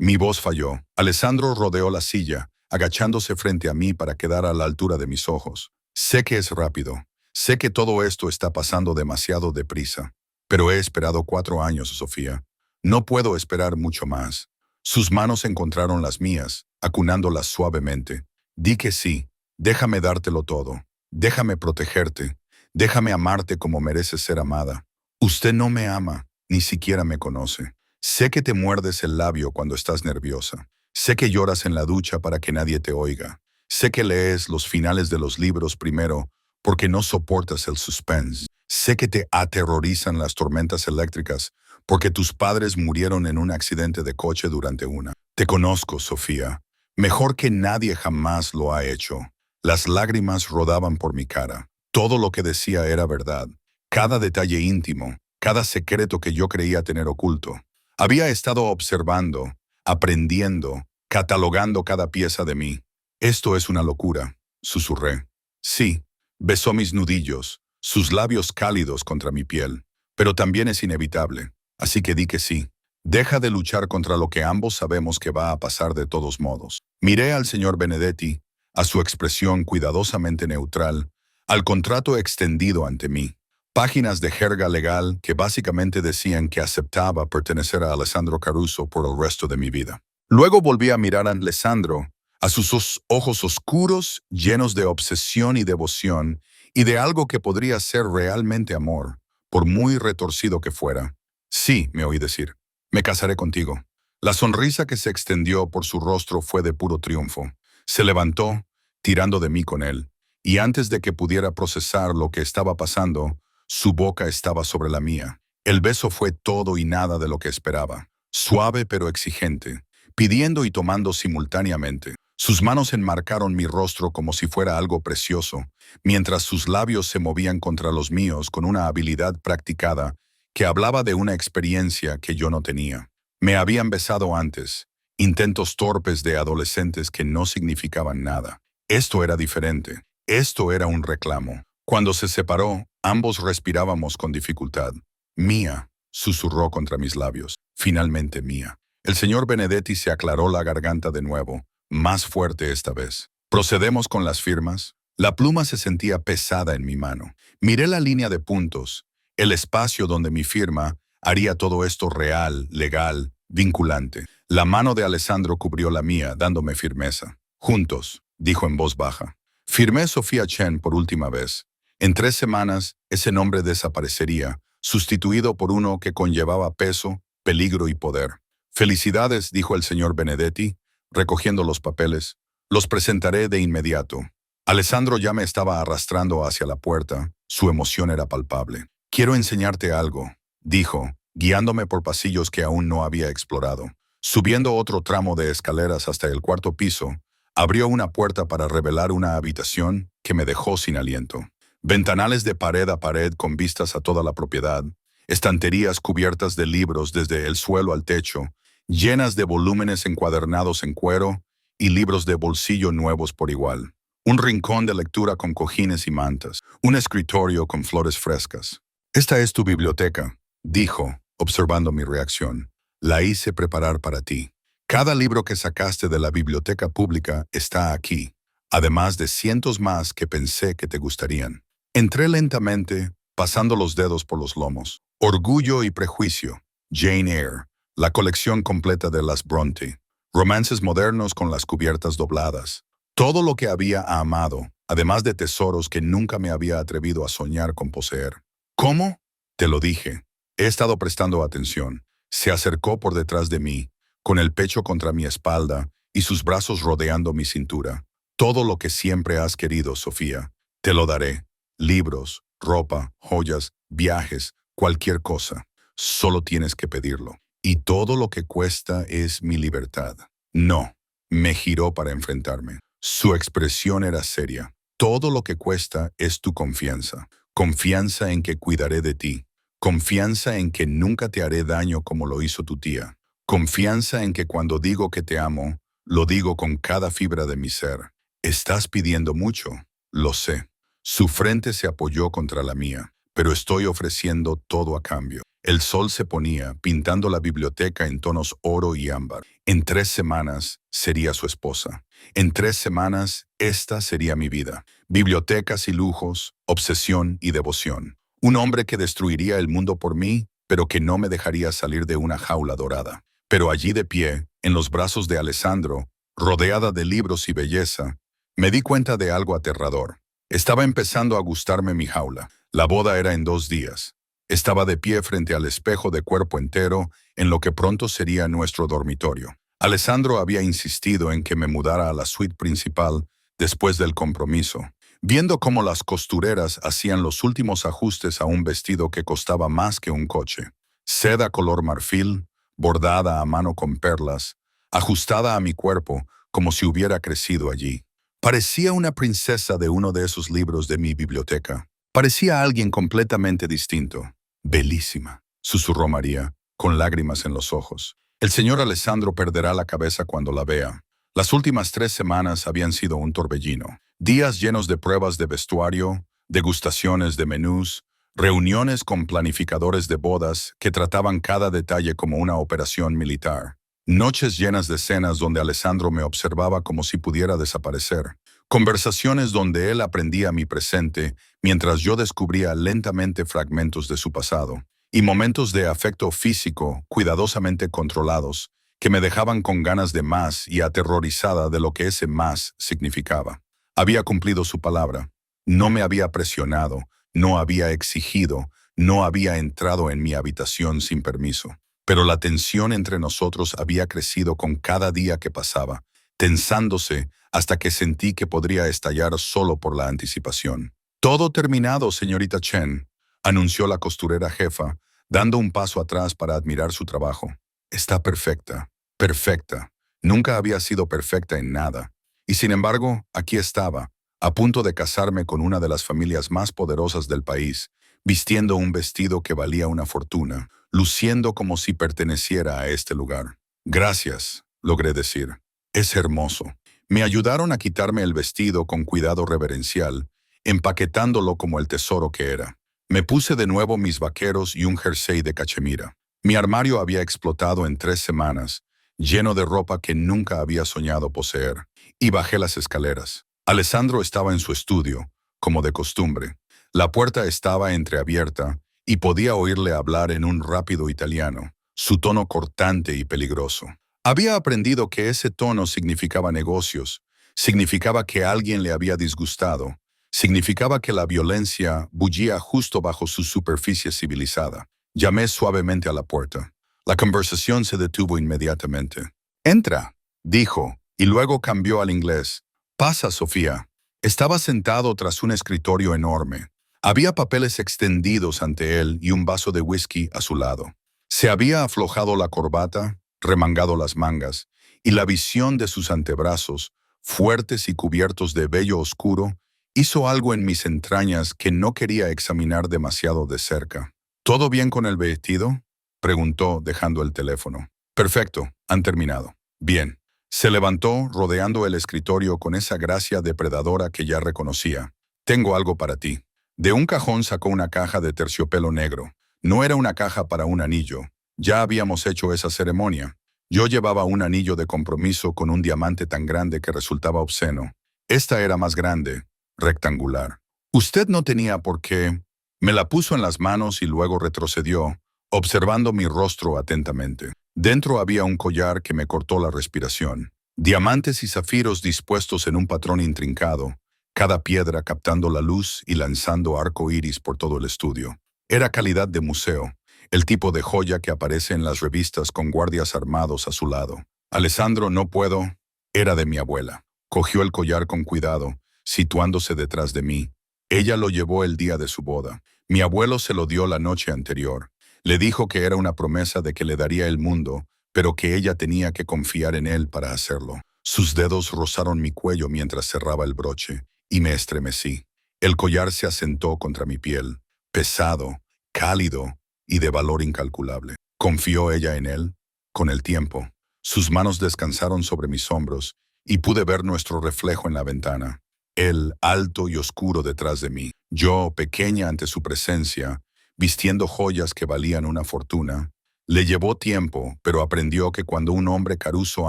S1: Mi voz falló. Alessandro rodeó la silla, agachándose frente a mí para quedar a la altura de mis ojos. Sé que es rápido. Sé que todo esto está pasando demasiado deprisa. Pero he esperado 4 años, Sofía. No puedo esperar mucho más. Sus manos encontraron las mías, acunándolas suavemente. Di que sí. Déjame dártelo todo. Déjame protegerte. Déjame amarte como mereces ser amada. Usted no me ama, ni siquiera me conoce. Sé que te muerdes el labio cuando estás nerviosa. Sé que lloras en la ducha para que nadie te oiga. Sé que lees los finales de los libros primero porque no soportas el suspense. Sé que te aterrorizan las tormentas eléctricas porque tus padres murieron en un accidente de coche durante una. Te conozco, Sofía. Mejor que nadie jamás lo ha hecho. Las lágrimas rodaban por mi cara. Todo lo que decía era verdad. Cada detalle íntimo, cada secreto que yo creía tener oculto. Había estado observando, aprendiendo, catalogando cada pieza de mí. Esto es una locura, susurré. Sí, besó mis nudillos, sus labios cálidos contra mi piel. pero también es inevitable. Así que di que sí. Deja de luchar contra lo que ambos sabemos que va a pasar de todos modos. Miré al señor Benedetti, a su expresión cuidadosamente neutral, al contrato extendido ante mí. Páginas de jerga legal que básicamente decían que aceptaba pertenecer a Alessandro Caruso por el resto de mi vida. Luego volví a mirar a Alessandro, a sus ojos oscuros, llenos de obsesión y devoción, y de algo que podría ser realmente amor, por muy retorcido que fuera. Sí, me oí decir, me casaré contigo. La sonrisa que se extendió por su rostro fue de puro triunfo. Se levantó, tirando de mí con él, y antes de que pudiera procesar lo que estaba pasando, su boca estaba sobre la mía. El beso fue todo y nada de lo que esperaba. Suave pero exigente, pidiendo y tomando simultáneamente. Sus manos enmarcaron mi rostro como si fuera algo precioso, mientras sus labios se movían contra los míos con una habilidad practicada que hablaba de una experiencia que yo no tenía. Me habían besado antes, intentos torpes de adolescentes que no significaban nada. Esto era diferente. Esto era un reclamo. Cuando se separó, ambos respirábamos con dificultad. Mía, susurró contra mis labios. Finalmente mía. El señor Benedetti se aclaró la garganta de nuevo, más fuerte esta vez. ¿Procedemos con las firmas? La pluma se sentía pesada en mi mano. Miré la línea de puntos, el espacio donde mi firma haría todo esto real, legal, vinculante. La mano de Alessandro cubrió la mía, dándome firmeza. Juntos, dijo en voz baja. Firmé Sofía Chen por última vez. En 3 semanas, ese nombre desaparecería, sustituido por uno que conllevaba peso, peligro y poder. Felicidades, dijo el señor Benedetti, recogiendo los papeles. Los presentaré de inmediato. Alessandro ya me estaba arrastrando hacia la puerta. Su emoción era palpable. Quiero enseñarte algo, dijo, guiándome por pasillos que aún no había explorado. Subiendo otro tramo de escaleras hasta el 4º piso, abrió una puerta para revelar una habitación que me dejó sin aliento. Ventanales de pared a pared con vistas a toda la propiedad, estanterías cubiertas de libros desde el suelo al techo, llenas de volúmenes encuadernados en cuero y libros de bolsillo nuevos por igual. Un rincón de lectura con cojines y mantas, un escritorio con flores frescas. «Esta es tu biblioteca», dijo, observando mi reacción. «La hice preparar para ti. Cada libro que sacaste de la biblioteca pública está aquí, además de cientos más que pensé que te gustarían». Entré lentamente, pasando los dedos por los lomos. Orgullo y prejuicio, Jane Eyre, la colección completa de las Bronte, romances modernos con las cubiertas dobladas. Todo lo que había amado, además de tesoros que nunca me había atrevido a soñar con poseer. «¿Cómo?» Te lo dije. He estado prestando atención. Se acercó por detrás de mí, con el pecho contra mi espalda y sus brazos rodeando mi cintura. «Todo lo que siempre has querido, Sofía. Te lo daré. Libros, ropa, joyas, viajes, cualquier cosa. Solo tienes que pedirlo. Y todo lo que cuesta es mi libertad». «No». Me giró para enfrentarme. Su expresión era seria. «Todo lo que cuesta es tu confianza. Confianza en que cuidaré de ti. Confianza en que nunca te haré daño como lo hizo tu tía. Confianza en que cuando digo que te amo, lo digo con cada fibra de mi ser. Estás pidiendo mucho, lo sé». Su frente se apoyó contra la mía, pero estoy ofreciendo todo a cambio. El sol se ponía, pintando la biblioteca en tonos oro y ámbar. En 3 semanas sería su esposa. En 3 semanas, esta sería mi vida. Bibliotecas y lujos, obsesión y devoción. Un hombre que destruiría el mundo por mí, pero que no me dejaría salir de una jaula dorada. Pero allí de pie, en los brazos de Alessandro, rodeada de libros y belleza, me di cuenta de algo aterrador. Estaba empezando a gustarme mi jaula. La boda era en 2 días. Estaba de pie frente al espejo de cuerpo entero en lo que pronto sería nuestro dormitorio. Alessandro había insistido en que me mudara a la suite principal después del compromiso, viendo cómo las costureras hacían los últimos ajustes a un vestido que costaba más que un coche. Seda color marfil, bordada a mano con perlas, ajustada a mi cuerpo como si hubiera crecido allí. Parecía una princesa de uno de esos libros de mi biblioteca. Parecía alguien completamente distinto. «Belísima», susurró María, con lágrimas en los ojos. «El señor Alessandro perderá la cabeza cuando la vea». Las últimas 3 semanas habían sido un torbellino. Días llenos de pruebas de vestuario, degustaciones de menús, Reuniones con planificadores de bodas que trataban cada detalle como una operación militar. Noches llenas de escenas donde Alessandro me observaba como si pudiera desaparecer. Conversaciones donde él aprendía mi presente mientras yo descubría lentamente fragmentos de su pasado. Y momentos de afecto físico cuidadosamente controlados que me dejaban con ganas de más y aterrorizada de lo que ese más significaba. Había cumplido su palabra. No me había presionado, no había exigido, no había entrado en mi habitación sin permiso. Pero la tensión entre nosotros había crecido con cada día que pasaba, tensándose hasta que sentí que podría estallar solo por la anticipación. Todo terminado, señorita Chen, anunció la costurera jefa, dando un paso atrás para admirar su trabajo. Está perfecta, perfecta. Nunca había sido perfecta en nada. Y sin embargo, aquí estaba, a punto de casarme con una de las familias más poderosas del país, vistiendo un vestido que valía una fortuna, luciendo como si perteneciera a este lugar. Gracias, logré decir. Es hermoso. Me ayudaron a quitarme el vestido con cuidado reverencial, empaquetándolo como el tesoro que era. Me puse de nuevo mis vaqueros y un jersey de cachemira. Mi armario había explotado en 3 semanas, lleno de ropa que nunca había soñado poseer, y bajé las escaleras. Alessandro estaba en su estudio, como de costumbre. La puerta estaba entreabierta y podía oírle hablar en un rápido italiano, su tono cortante y peligroso. Había aprendido que ese tono significaba negocios, significaba que alguien le había disgustado, significaba que la violencia bullía justo bajo su superficie civilizada. Llamé suavemente a la puerta. La conversación se detuvo inmediatamente. «Entra», dijo, y luego cambió al inglés. «Pasa, Sofía». Estaba sentado tras un escritorio enorme. Había papeles extendidos ante él y un vaso de whisky a su lado. Se había aflojado la corbata, remangado las mangas, y la visión de sus antebrazos, fuertes y cubiertos de vello oscuro, hizo algo en mis entrañas que no quería examinar demasiado de cerca. «¿Todo bien con el vestido?», preguntó, dejando el teléfono. «Perfecto, han terminado». «Bien». Se levantó, rodeando el escritorio con esa gracia depredadora que ya reconocía. «Tengo algo para ti». De un cajón sacó una caja de terciopelo negro. No era una caja para un anillo. Ya habíamos hecho esa ceremonia. Yo llevaba un anillo de compromiso con un diamante tan grande que resultaba obsceno. Esta era más grande, rectangular. «Usted no tenía por qué». Me la puso en las manos y luego retrocedió, observando mi rostro atentamente. Dentro había un collar que me cortó la respiración. Diamantes y zafiros dispuestos en un patrón intrincado, cada piedra captando la luz y lanzando arco iris por todo el estudio. Era calidad de museo, el tipo de joya que aparece en las revistas con guardias armados a su lado. «Alessandro, no puedo». Era de mi abuela. Cogió el collar con cuidado, situándose detrás de mí. Ella lo llevó el día de su boda. Mi abuelo se lo dio la noche anterior. Le dijo que era una promesa de que le daría el mundo, pero que ella tenía que confiar en él para hacerlo. Sus dedos rozaron mi cuello mientras cerraba el broche, y me estremecí. El collar se asentó contra mi piel, pesado, cálido y de valor incalculable. ¿Confió ella en él? Con el tiempo, sus manos descansaron sobre mis hombros y pude ver nuestro reflejo en la ventana. Él, alto y oscuro detrás de mí. Yo, pequeña ante su presencia, vistiendo joyas que valían una fortuna. Le llevó tiempo, pero aprendió que cuando un hombre caruso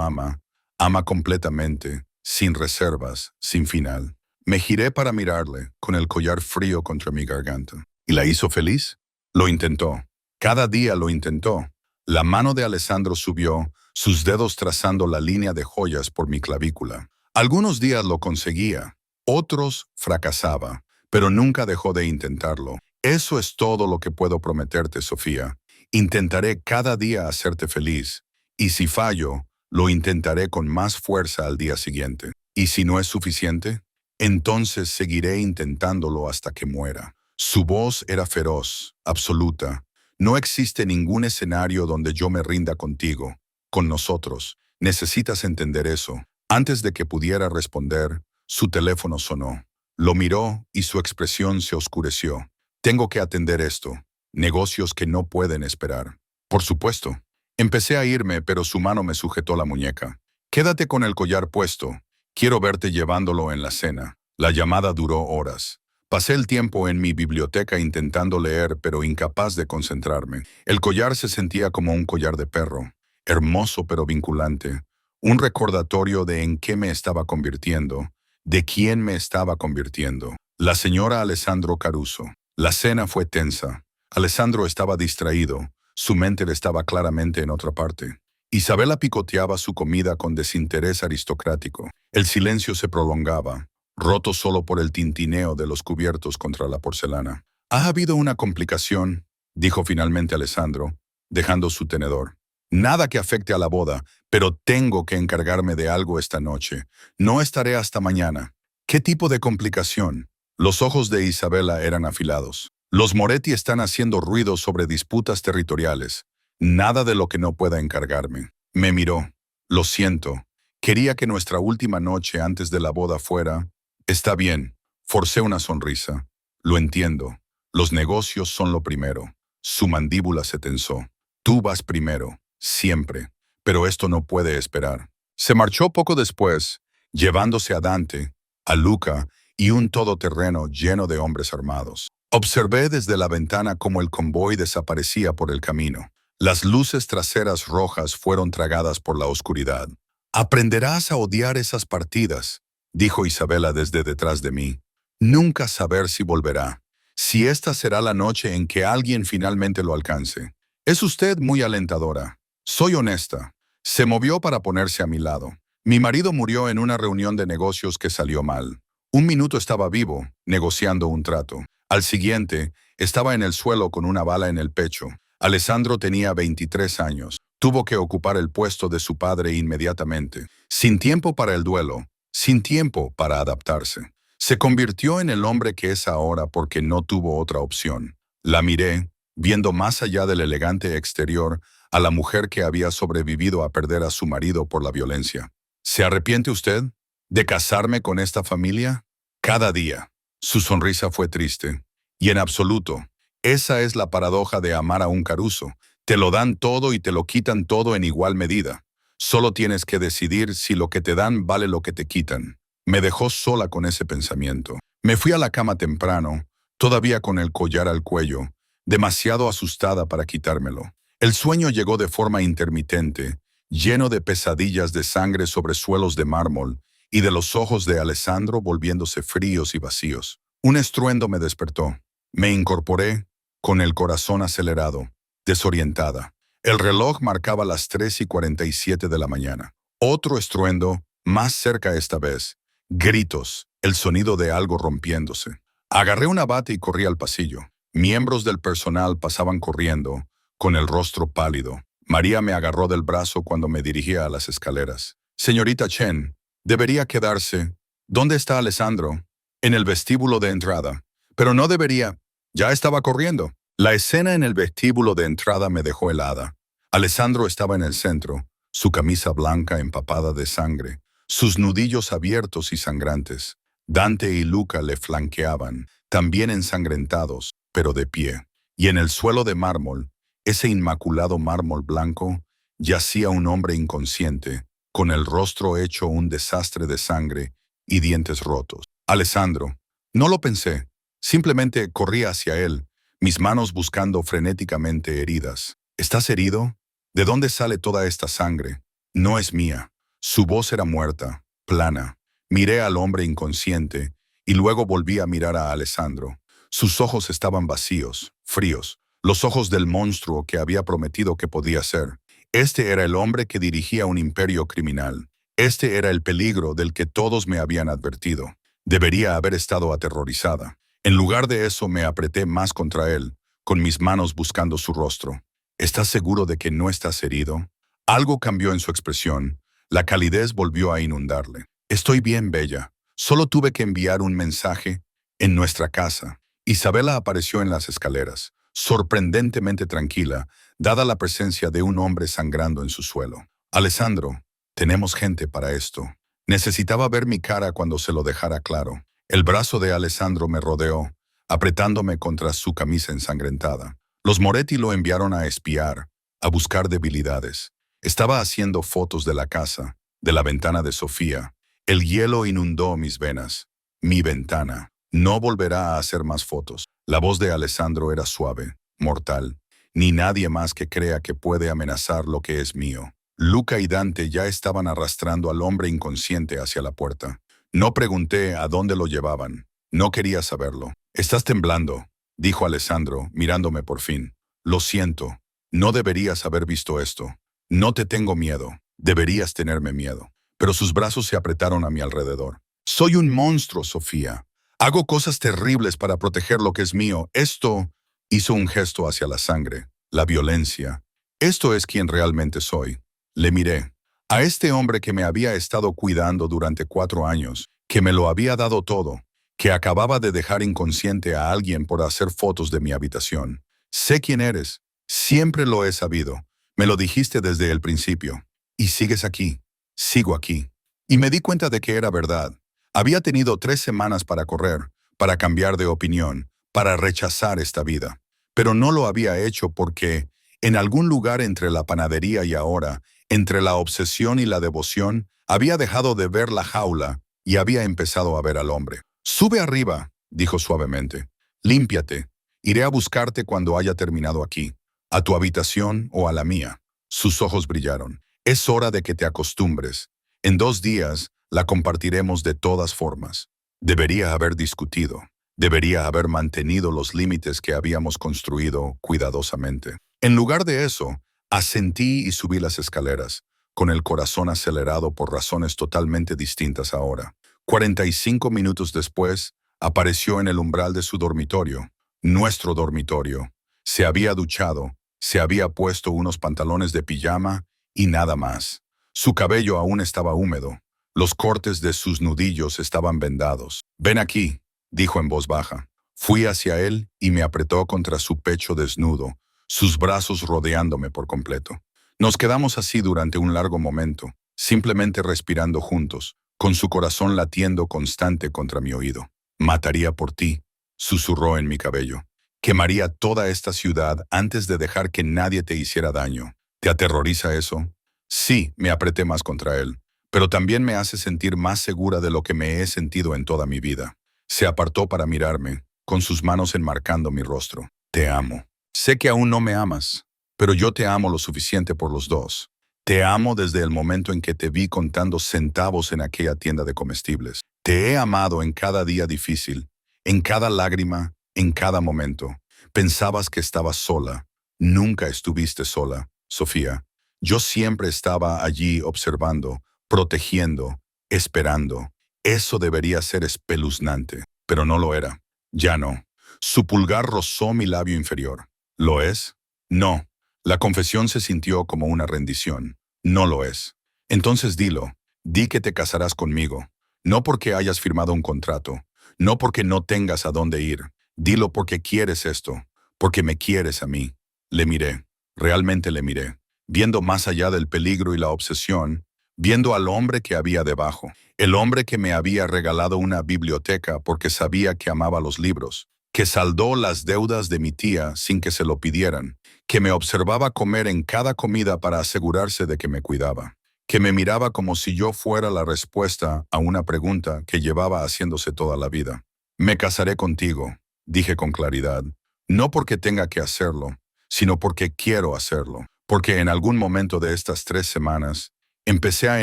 S1: ama, ama completamente, sin reservas, sin final. Me giré para mirarle, con el collar frío contra mi garganta. ¿Y la hizo feliz? Lo intentó. Cada día lo intentó. La mano de Alessandro subió, sus dedos trazando la línea de joyas por mi clavícula. Algunos días lo conseguía, otros fracasaba, pero nunca dejó de intentarlo. Eso es todo lo que puedo prometerte, Sofía. Intentaré cada día hacerte feliz, y si fallo, lo intentaré con más fuerza al día siguiente. ¿Y si no es suficiente? Entonces seguiré intentándolo hasta que muera. Su voz era feroz, absoluta. No existe ningún escenario donde yo me rinda contigo, con nosotros. Necesitas entender eso. Antes de que pudiera responder, su teléfono sonó. Lo miró y su expresión se oscureció. Tengo que atender esto. Negocios que no pueden esperar. Por supuesto. Empecé a irme, pero su mano me sujetó la muñeca. Quédate con el collar puesto. Quiero verte llevándolo en la cena. La llamada duró horas. Pasé el tiempo en mi biblioteca intentando leer, pero incapaz de concentrarme. El collar se sentía como un collar de perro, hermoso pero vinculante, un recordatorio de en qué me estaba convirtiendo, de quién me estaba convirtiendo. La señora Alessandro Caruso. La cena fue tensa. Alessandro estaba distraído, su mente estaba claramente en otra parte. Isabela picoteaba su comida con desinterés aristocrático. El silencio se prolongaba, roto solo por el tintineo de los cubiertos contra la porcelana. «Ha habido una complicación», dijo finalmente Alessandro, dejando su tenedor. «Nada que afecte a la boda, pero tengo que encargarme de algo esta noche. No estaré hasta mañana». «¿Qué tipo de complicación?». Los ojos de Isabela eran afilados. «Los Moretti están haciendo ruido sobre disputas territoriales. Nada de lo que no pueda encargarme». Me miró. «Lo siento. Quería que nuestra última noche antes de la boda fuera...». «Está bien». Forcé una sonrisa. «Lo entiendo. Los negocios son lo primero». Su mandíbula se tensó. «Tú vas primero. Siempre. Pero esto no puede esperar». Se marchó poco después, llevándose a Dante, a Luca y un todoterreno lleno de hombres armados. Observé desde la ventana cómo el convoy desaparecía por el camino. Las luces traseras rojas fueron tragadas por la oscuridad. «Aprenderás a odiar esas partidas», dijo Isabela desde detrás de mí. «Nunca saber si volverá. Si esta será la noche en que alguien finalmente lo alcance». «Es usted muy alentadora. Soy honesta». Se movió para ponerse a mi lado. «Mi marido murió en una reunión de negocios que salió mal. Un minuto estaba vivo, negociando un trato. Al siguiente, estaba en el suelo con una bala en el pecho. Alessandro tenía 23 años. Tuvo que ocupar el puesto de su padre inmediatamente. Sin tiempo para el duelo, sin tiempo para adaptarse. Se convirtió en el hombre que es ahora porque no tuvo otra opción». La miré, viendo más allá del elegante exterior a la mujer que había sobrevivido a perder a su marido por la violencia. «¿Se arrepiente usted de casarme con esta familia?». «Cada día». Su sonrisa fue triste. «Y en absoluto. Esa es la paradoja de amar a un Caruso. Te lo dan todo y te lo quitan todo en igual medida. Solo tienes que decidir si lo que te dan vale lo que te quitan». Me dejó sola con ese pensamiento. Me fui a la cama temprano, todavía con el collar al cuello, demasiado asustada para quitármelo. El sueño llegó de forma intermitente, lleno de pesadillas de sangre sobre suelos de mármol y de los ojos de Alessandro volviéndose fríos y vacíos. Un estruendo me despertó. Me incorporé, con el corazón acelerado, desorientada. El reloj marcaba las 3:47 de la mañana. Otro estruendo, más cerca esta vez. Gritos, el sonido de algo rompiéndose. Agarré una bata y corrí al pasillo. Miembros del personal pasaban corriendo, con el rostro pálido. María me agarró del brazo cuando me dirigía a las escaleras. «Señorita Chen, debería quedarse». «¿Dónde está Alessandro?» «En el vestíbulo de entrada». «Pero no debería». «Ya estaba corriendo». La escena en el vestíbulo de entrada me dejó helada. Alessandro estaba en el centro, su camisa blanca empapada de sangre, sus nudillos abiertos y sangrantes. Dante y Luca le flanqueaban, también ensangrentados, pero de pie. Y en el suelo de mármol, ese inmaculado mármol blanco, yacía un hombre inconsciente, con el rostro hecho un desastre de sangre y dientes rotos. Alessandro. No lo pensé. Simplemente corrí hacia él, mis manos buscando frenéticamente heridas. «¿Estás herido? ¿De dónde sale toda esta sangre?» «No es mía». Su voz era muerta, plana. Miré al hombre inconsciente y luego volví a mirar a Alessandro. Sus ojos estaban vacíos, fríos, los ojos del monstruo que había prometido que podía ser. Este era el hombre que dirigía un imperio criminal. Este era el peligro del que todos me habían advertido. Debería haber estado aterrorizada. En lugar de eso me apreté más contra él, con mis manos buscando su rostro. «¿Estás seguro de que no estás herido?». Algo cambió en su expresión. La calidez volvió a inundarle. «Estoy bien, bella. Solo tuve que enviar un mensaje en nuestra casa». Isabela apareció en las escaleras, sorprendentemente tranquila, dada la presencia de un hombre sangrando en su suelo. «Alessandro, tenemos gente para esto». Necesitaba ver mi cara cuando se lo dejara claro. El brazo de Alessandro me rodeó, apretándome contra su camisa ensangrentada. Los Moretti lo enviaron a espiar, a buscar debilidades. Estaba haciendo fotos de la casa, de la ventana de Sofía. El hielo inundó mis venas. Mi ventana. No volverá a hacer más fotos. La voz de Alessandro era suave, mortal. Ni nadie más que crea que puede amenazar lo que es mío. Luca y Dante ya estaban arrastrando al hombre inconsciente hacia la puerta. No pregunté a dónde lo llevaban. No quería saberlo. «Estás temblando», dijo Alessandro, mirándome por fin. «Lo siento. No deberías haber visto esto. No te tengo miedo. Deberías tenerme miedo». Pero sus brazos se apretaron a mi alrededor. «Soy un monstruo, Sofía. Hago cosas terribles para proteger lo que es mío. Esto...» Hizo un gesto hacia la sangre, la violencia. «Esto es quien realmente soy». Le miré. A este hombre que me había estado cuidando durante 4 años, que me lo había dado todo, que acababa de dejar inconsciente a alguien por hacer fotos de mi habitación. «Sé quién eres. Siempre lo he sabido. Me lo dijiste desde el principio. Y sigues aquí. Sigo aquí». Y me di cuenta de que era verdad. Había tenido 3 semanas para correr, para cambiar de opinión, para rechazar esta vida. Pero no lo había hecho porque, en algún lugar entre la panadería y ahora, entre la obsesión y la devoción, había dejado de ver la jaula y había empezado a ver al hombre. «Sube arriba», dijo suavemente. «Límpiate. Iré a buscarte cuando haya terminado aquí. A tu habitación o a la mía». Sus ojos brillaron. «Es hora de que te acostumbres. En 2 días la compartiremos de todas formas». Debería haber discutido. Debería haber mantenido los límites que habíamos construido cuidadosamente. En lugar de eso, asentí y subí las escaleras, con el corazón acelerado por razones totalmente distintas ahora. 45 minutos después, apareció en el umbral de su dormitorio, nuestro dormitorio. Se había duchado, se había puesto unos pantalones de pijama y nada más. Su cabello aún estaba húmedo. Los cortes de sus nudillos estaban vendados. «Ven aquí», dijo en voz baja. Fui hacia él y me apretó contra su pecho desnudo, sus brazos rodeándome por completo. Nos quedamos así durante un largo momento, simplemente respirando juntos, con su corazón latiendo constante contra mi oído. «Mataría por ti», susurró en mi cabello. «Quemaría toda esta ciudad antes de dejar que nadie te hiciera daño». ¿Te aterroriza eso? Sí, me apreté más contra él, pero también me hace sentir más segura de lo que me he sentido en toda mi vida. Se apartó para mirarme, con sus manos enmarcando mi rostro. «Te amo. Sé que aún no me amas, pero yo te amo lo suficiente por los dos. Te amo desde el momento en que te vi contando centavos en aquella tienda de comestibles. Te he amado en cada día difícil, en cada lágrima, en cada momento. Pensabas que estabas sola. Nunca estuviste sola, Sofía. Yo siempre estaba allí observando, protegiendo, esperando. Eso debería ser espeluznante, pero no lo era. Ya no. Su pulgar rozó mi labio inferior. ¿Lo es? No. La confesión se sintió como una rendición. No lo es. Entonces dilo. Di que te casarás conmigo. No porque hayas firmado un contrato. No porque no tengas a dónde ir. Dilo porque quieres esto. Porque me quieres a mí. Le miré. Realmente le miré. Viendo más allá del peligro y la obsesión, viendo al hombre que había debajo. El hombre que me había regalado una biblioteca porque sabía que amaba los libros, que saldó las deudas de mi tía sin que se lo pidieran, que me observaba comer en cada comida para asegurarse de que me cuidaba, que me miraba como si yo fuera la respuesta a una pregunta que llevaba haciéndose toda la vida. «Me casaré contigo», dije con claridad, no porque tenga que hacerlo, sino porque quiero hacerlo, porque en algún momento de estas 3 semanas empecé a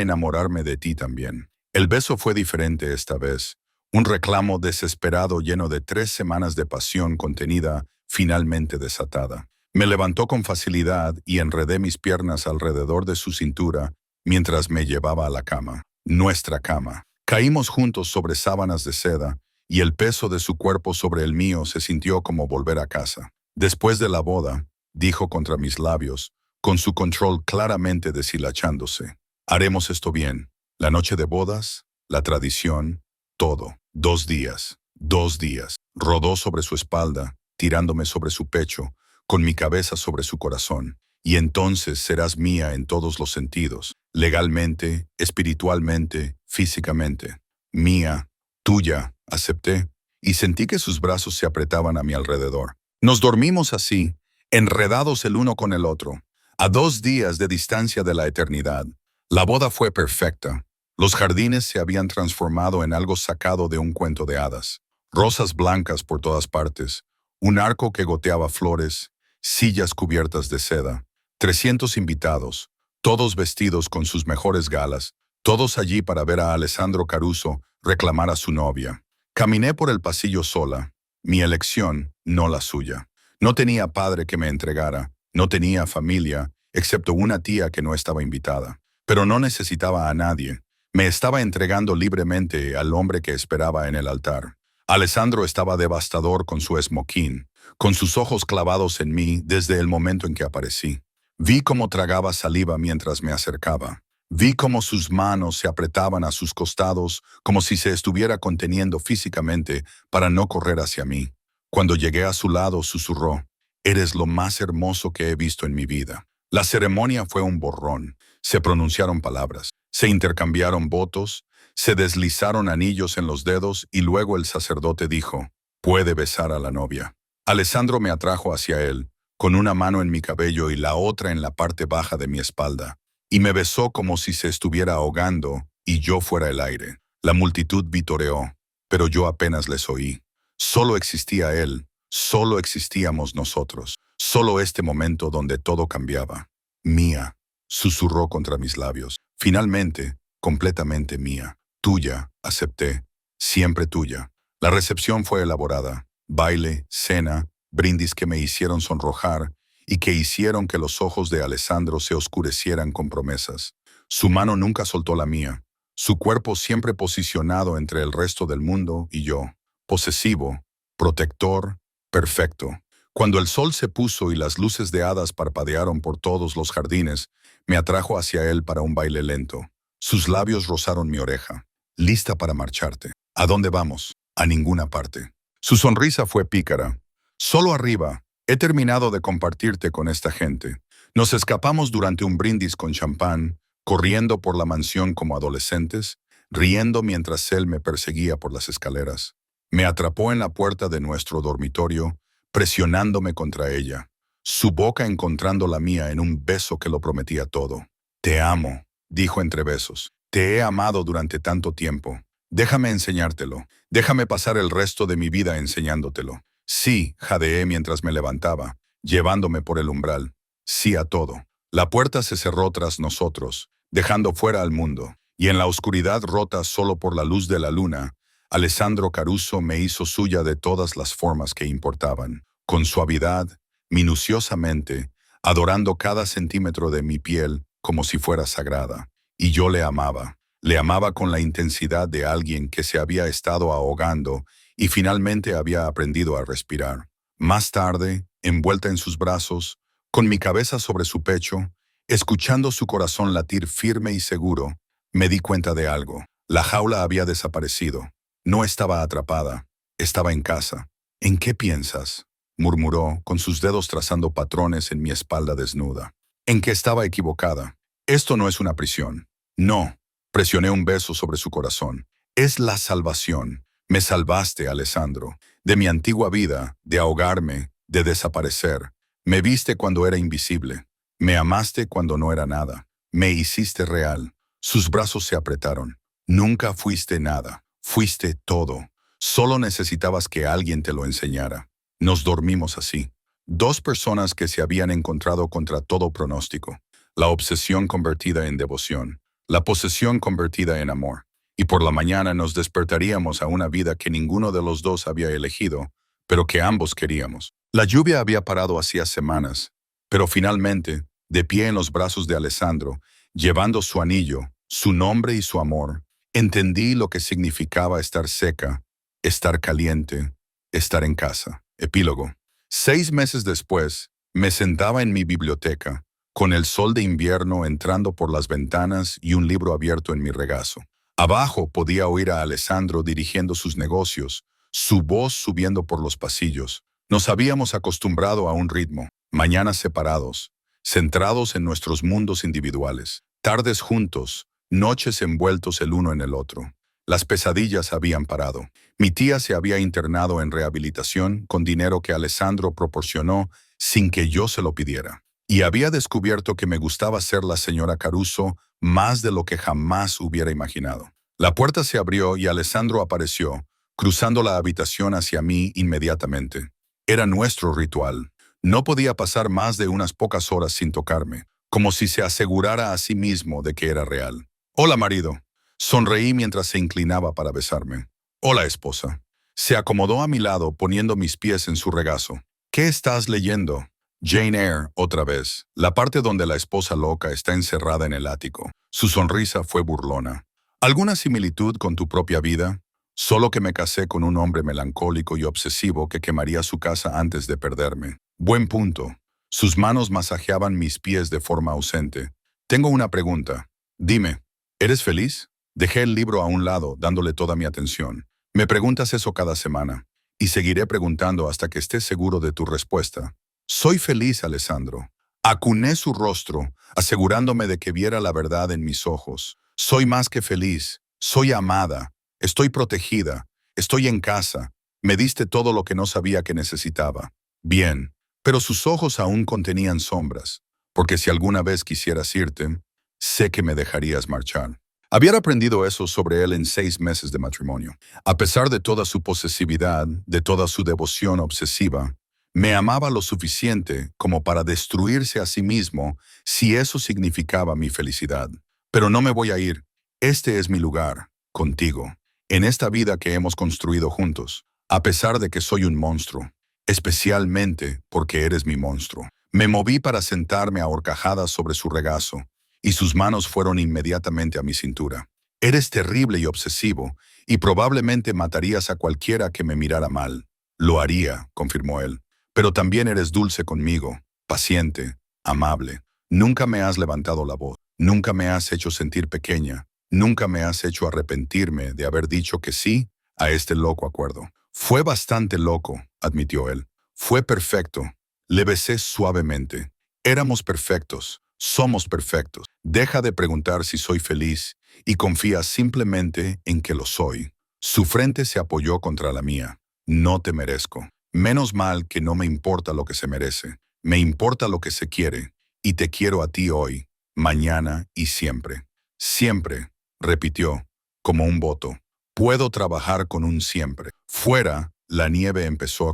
S1: enamorarme de ti también. El beso fue diferente esta vez, un reclamo desesperado lleno de 3 semanas de pasión contenida, finalmente desatada. Me levantó con facilidad y enredé mis piernas alrededor de su cintura mientras me llevaba a la cama, nuestra cama. Caímos juntos sobre sábanas de seda y el peso de su cuerpo sobre el mío se sintió como volver a casa. «Después de la boda», dijo contra mis labios, con su control claramente deshilachándose. «Haremos esto bien. La noche de bodas, la tradición, todo. 2 días. 2 días». Rodó sobre su espalda, tirándome sobre su pecho, con mi cabeza sobre su corazón. «Y entonces serás mía en todos los sentidos, legalmente, espiritualmente, físicamente. Mía, tuya», acepté, y sentí que sus brazos se apretaban a mi alrededor. Nos dormimos así, enredados el uno con el otro, a 2 días de distancia de la eternidad. La boda fue perfecta. Los jardines se habían transformado en algo sacado de un cuento de hadas. Rosas blancas por todas partes, un arco que goteaba flores, sillas cubiertas de seda, 300 invitados, todos vestidos con sus mejores galas, todos allí para ver a Alessandro Caruso reclamar a su novia. Caminé por el pasillo sola, mi elección, no la suya. No tenía padre que me entregara, no tenía familia, excepto una tía que no estaba invitada. Pero no necesitaba a nadie. Me estaba entregando libremente al hombre que esperaba en el altar. Alessandro estaba devastador con su esmoquín, con sus ojos clavados en mí desde el momento en que aparecí. Vi cómo tragaba saliva mientras me acercaba. Vi cómo sus manos se apretaban a sus costados como si se estuviera conteniendo físicamente para no correr hacia mí. Cuando llegué a su lado, susurró: «Eres lo más hermoso que he visto en mi vida». La ceremonia fue un borrón. Se pronunciaron palabras, se intercambiaron votos, se deslizaron anillos en los dedos y luego el sacerdote dijo: «Puede besar a la novia». Alessandro me atrajo hacia él, con una mano en mi cabello y la otra en la parte baja de mi espalda, y me besó como si se estuviera ahogando y yo fuera el aire. La multitud vitoreó, pero yo apenas les oí. Solo existía él, solo existíamos nosotros, solo este momento donde todo cambiaba. «Mía», susurró contra mis labios. Finalmente, completamente mía. «Tuya», acepté. «Siempre tuya». La recepción fue elaborada. Baile, cena, brindis que me hicieron sonrojar y que hicieron que los ojos de Alessandro se oscurecieran con promesas. Su mano nunca soltó la mía, su cuerpo siempre posicionado entre el resto del mundo y yo, posesivo, protector, perfecto. Cuando el sol se puso y las luces de hadas parpadearon por todos los jardines, me atrajo hacia él para un baile lento. Sus labios rozaron mi oreja. «Lista para marcharte». «¿A dónde vamos?» «A ninguna parte». Su sonrisa fue pícara. «Solo arriba. He terminado de compartirte con esta gente». Nos escapamos durante un brindis con champán, corriendo por la mansión como adolescentes, riendo mientras él me perseguía por las escaleras. Me atrapó en la puerta de nuestro dormitorio, presionándome contra ella, su boca encontrando la mía en un beso que lo prometía todo. «Te amo», dijo entre besos. «Te he amado durante tanto tiempo. Déjame enseñártelo. Déjame pasar el resto de mi vida enseñándotelo». «Sí», jadeé mientras me levantaba, llevándome por el umbral. «Sí a todo». La puerta se cerró tras nosotros, dejando fuera al mundo, y en la oscuridad rota solo por la luz de la luna, Alessandro Caruso me hizo suya de todas las formas que importaban, con suavidad, minuciosamente, adorando cada centímetro de mi piel como si fuera sagrada. Y yo le amaba con la intensidad de alguien que se había estado ahogando y finalmente había aprendido a respirar. Más tarde, envuelta en sus brazos, con mi cabeza sobre su pecho, escuchando su corazón latir firme y seguro, me di cuenta de algo. La jaula había desaparecido. No estaba atrapada, estaba en casa. «¿En qué piensas?», murmuró, con sus dedos trazando patrones en mi espalda desnuda. «En que estaba equivocada. Esto no es una prisión». «No», presioné un beso sobre su corazón. «Es la salvación. Me salvaste, Alessandro, de mi antigua vida, de ahogarme, de desaparecer. Me viste cuando era invisible. Me amaste cuando no era nada. Me hiciste real». Sus brazos se apretaron. «Nunca fuiste nada. Fuiste todo. Solo necesitabas que alguien te lo enseñara». Nos dormimos así. Dos personas que se habían encontrado contra todo pronóstico. La obsesión convertida en devoción. La posesión convertida en amor. Y por la mañana nos despertaríamos a una vida que ninguno de los dos había elegido, pero que ambos queríamos. La lluvia había parado hacía semanas, pero finalmente, de pie en los brazos de Alessandro, llevando su anillo, su nombre y su amor, entendí lo que significaba estar seca, estar caliente, estar en casa. Epílogo. 6 meses después, me sentaba en mi biblioteca, con el sol de invierno entrando por las ventanas y un libro abierto en mi regazo. Abajo podía oír a Alessandro dirigiendo sus negocios, su voz subiendo por los pasillos. Nos habíamos acostumbrado a un ritmo, mañanas separados, centrados en nuestros mundos individuales, tardes juntos, noches envueltos el uno en el otro. Las pesadillas habían parado. Mi tía se había internado en rehabilitación con dinero que Alessandro proporcionó sin que yo se lo pidiera. Y había descubierto que me gustaba ser la señora Caruso más de lo que jamás hubiera imaginado. La puerta se abrió y Alessandro apareció, cruzando la habitación hacia mí inmediatamente. Era nuestro ritual. No podía pasar más de unas pocas horas sin tocarme, como si se asegurara a sí mismo de que era real. Hola, marido. Sonreí mientras se inclinaba para besarme. Hola, esposa. Se acomodó a mi lado poniendo mis pies en su regazo. ¿Qué estás leyendo? Jane Eyre, otra vez. La parte donde la esposa loca está encerrada en el ático. Su sonrisa fue burlona. ¿Alguna similitud con tu propia vida? Solo que me casé con un hombre melancólico y obsesivo que quemaría su casa antes de perderme. Buen punto. Sus manos masajeaban mis pies de forma ausente. Tengo una pregunta. Dime, ¿eres feliz? Dejé el libro a un lado, dándole toda mi atención. Me preguntas eso cada semana, y seguiré preguntando hasta que estés seguro de tu respuesta. Soy feliz, Alessandro. Acuné su rostro, asegurándome de que viera la verdad en mis ojos. Soy más que feliz. Soy amada. Estoy protegida. Estoy en casa. Me diste todo lo que no sabía que necesitaba. Bien, pero sus ojos aún contenían sombras, porque si alguna vez quisieras irte, sé que me dejarías marchar. Había aprendido eso sobre él en 6 meses de matrimonio. A pesar de toda su posesividad, de toda su devoción obsesiva, me amaba lo suficiente como para destruirse a sí mismo si eso significaba mi felicidad. Pero no me voy a ir. Este es mi lugar, contigo, en esta vida que hemos construido juntos, a pesar de que soy un monstruo, especialmente porque eres mi monstruo. Me moví para sentarme a horcajadas sobre su regazo, y sus manos fueron inmediatamente a mi cintura. Eres terrible y obsesivo, y probablemente matarías a cualquiera que me mirara mal. Lo haría, confirmó él. Pero también eres dulce conmigo, paciente, amable. Nunca me has levantado la voz, nunca me has hecho sentir pequeña, nunca me has hecho arrepentirme de haber dicho que sí a este loco acuerdo. Fue bastante loco, admitió él. Fue perfecto. Le besé suavemente. Éramos perfectos. Somos perfectos. Deja de preguntar si soy feliz y confía simplemente en que lo soy. Su frente se apoyó contra la mía. No te merezco. Menos mal que no me importa lo que se merece. Me importa lo que se quiere. Y te quiero a ti hoy, mañana y siempre. Siempre, repitió, como un voto. Puedo trabajar con un siempre. Fuera, la nieve empezó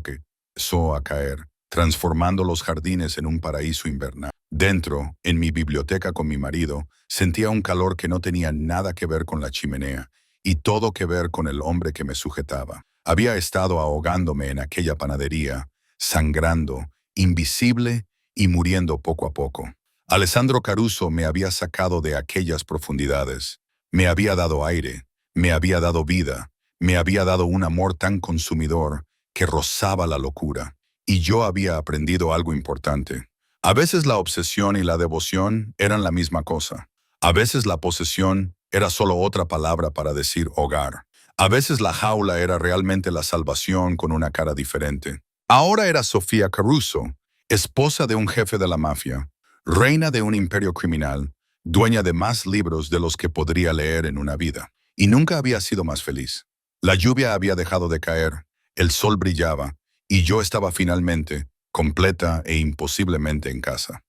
S1: a caer, transformando los jardines en un paraíso invernal. Dentro, en mi biblioteca con mi marido, sentía un calor que no tenía nada que ver con la chimenea y todo que ver con el hombre que me sujetaba. Había estado ahogándome en aquella panadería, sangrando, invisible y muriendo poco a poco. Alessandro Caruso me había sacado de aquellas profundidades. Me había dado aire, me había dado vida, me había dado un amor tan consumidor que rozaba la locura. Y yo había aprendido algo importante. A veces la obsesión y la devoción eran la misma cosa. A veces la posesión era solo otra palabra para decir hogar. A veces la jaula era realmente la salvación con una cara diferente. Ahora era Sofía Caruso, esposa de un jefe de la mafia, reina de un imperio criminal, dueña de más libros de los que podría leer en una vida. Y nunca había sido más feliz. La lluvia había dejado de caer, el sol brillaba, y yo estaba finalmente, completa e imposiblemente en casa.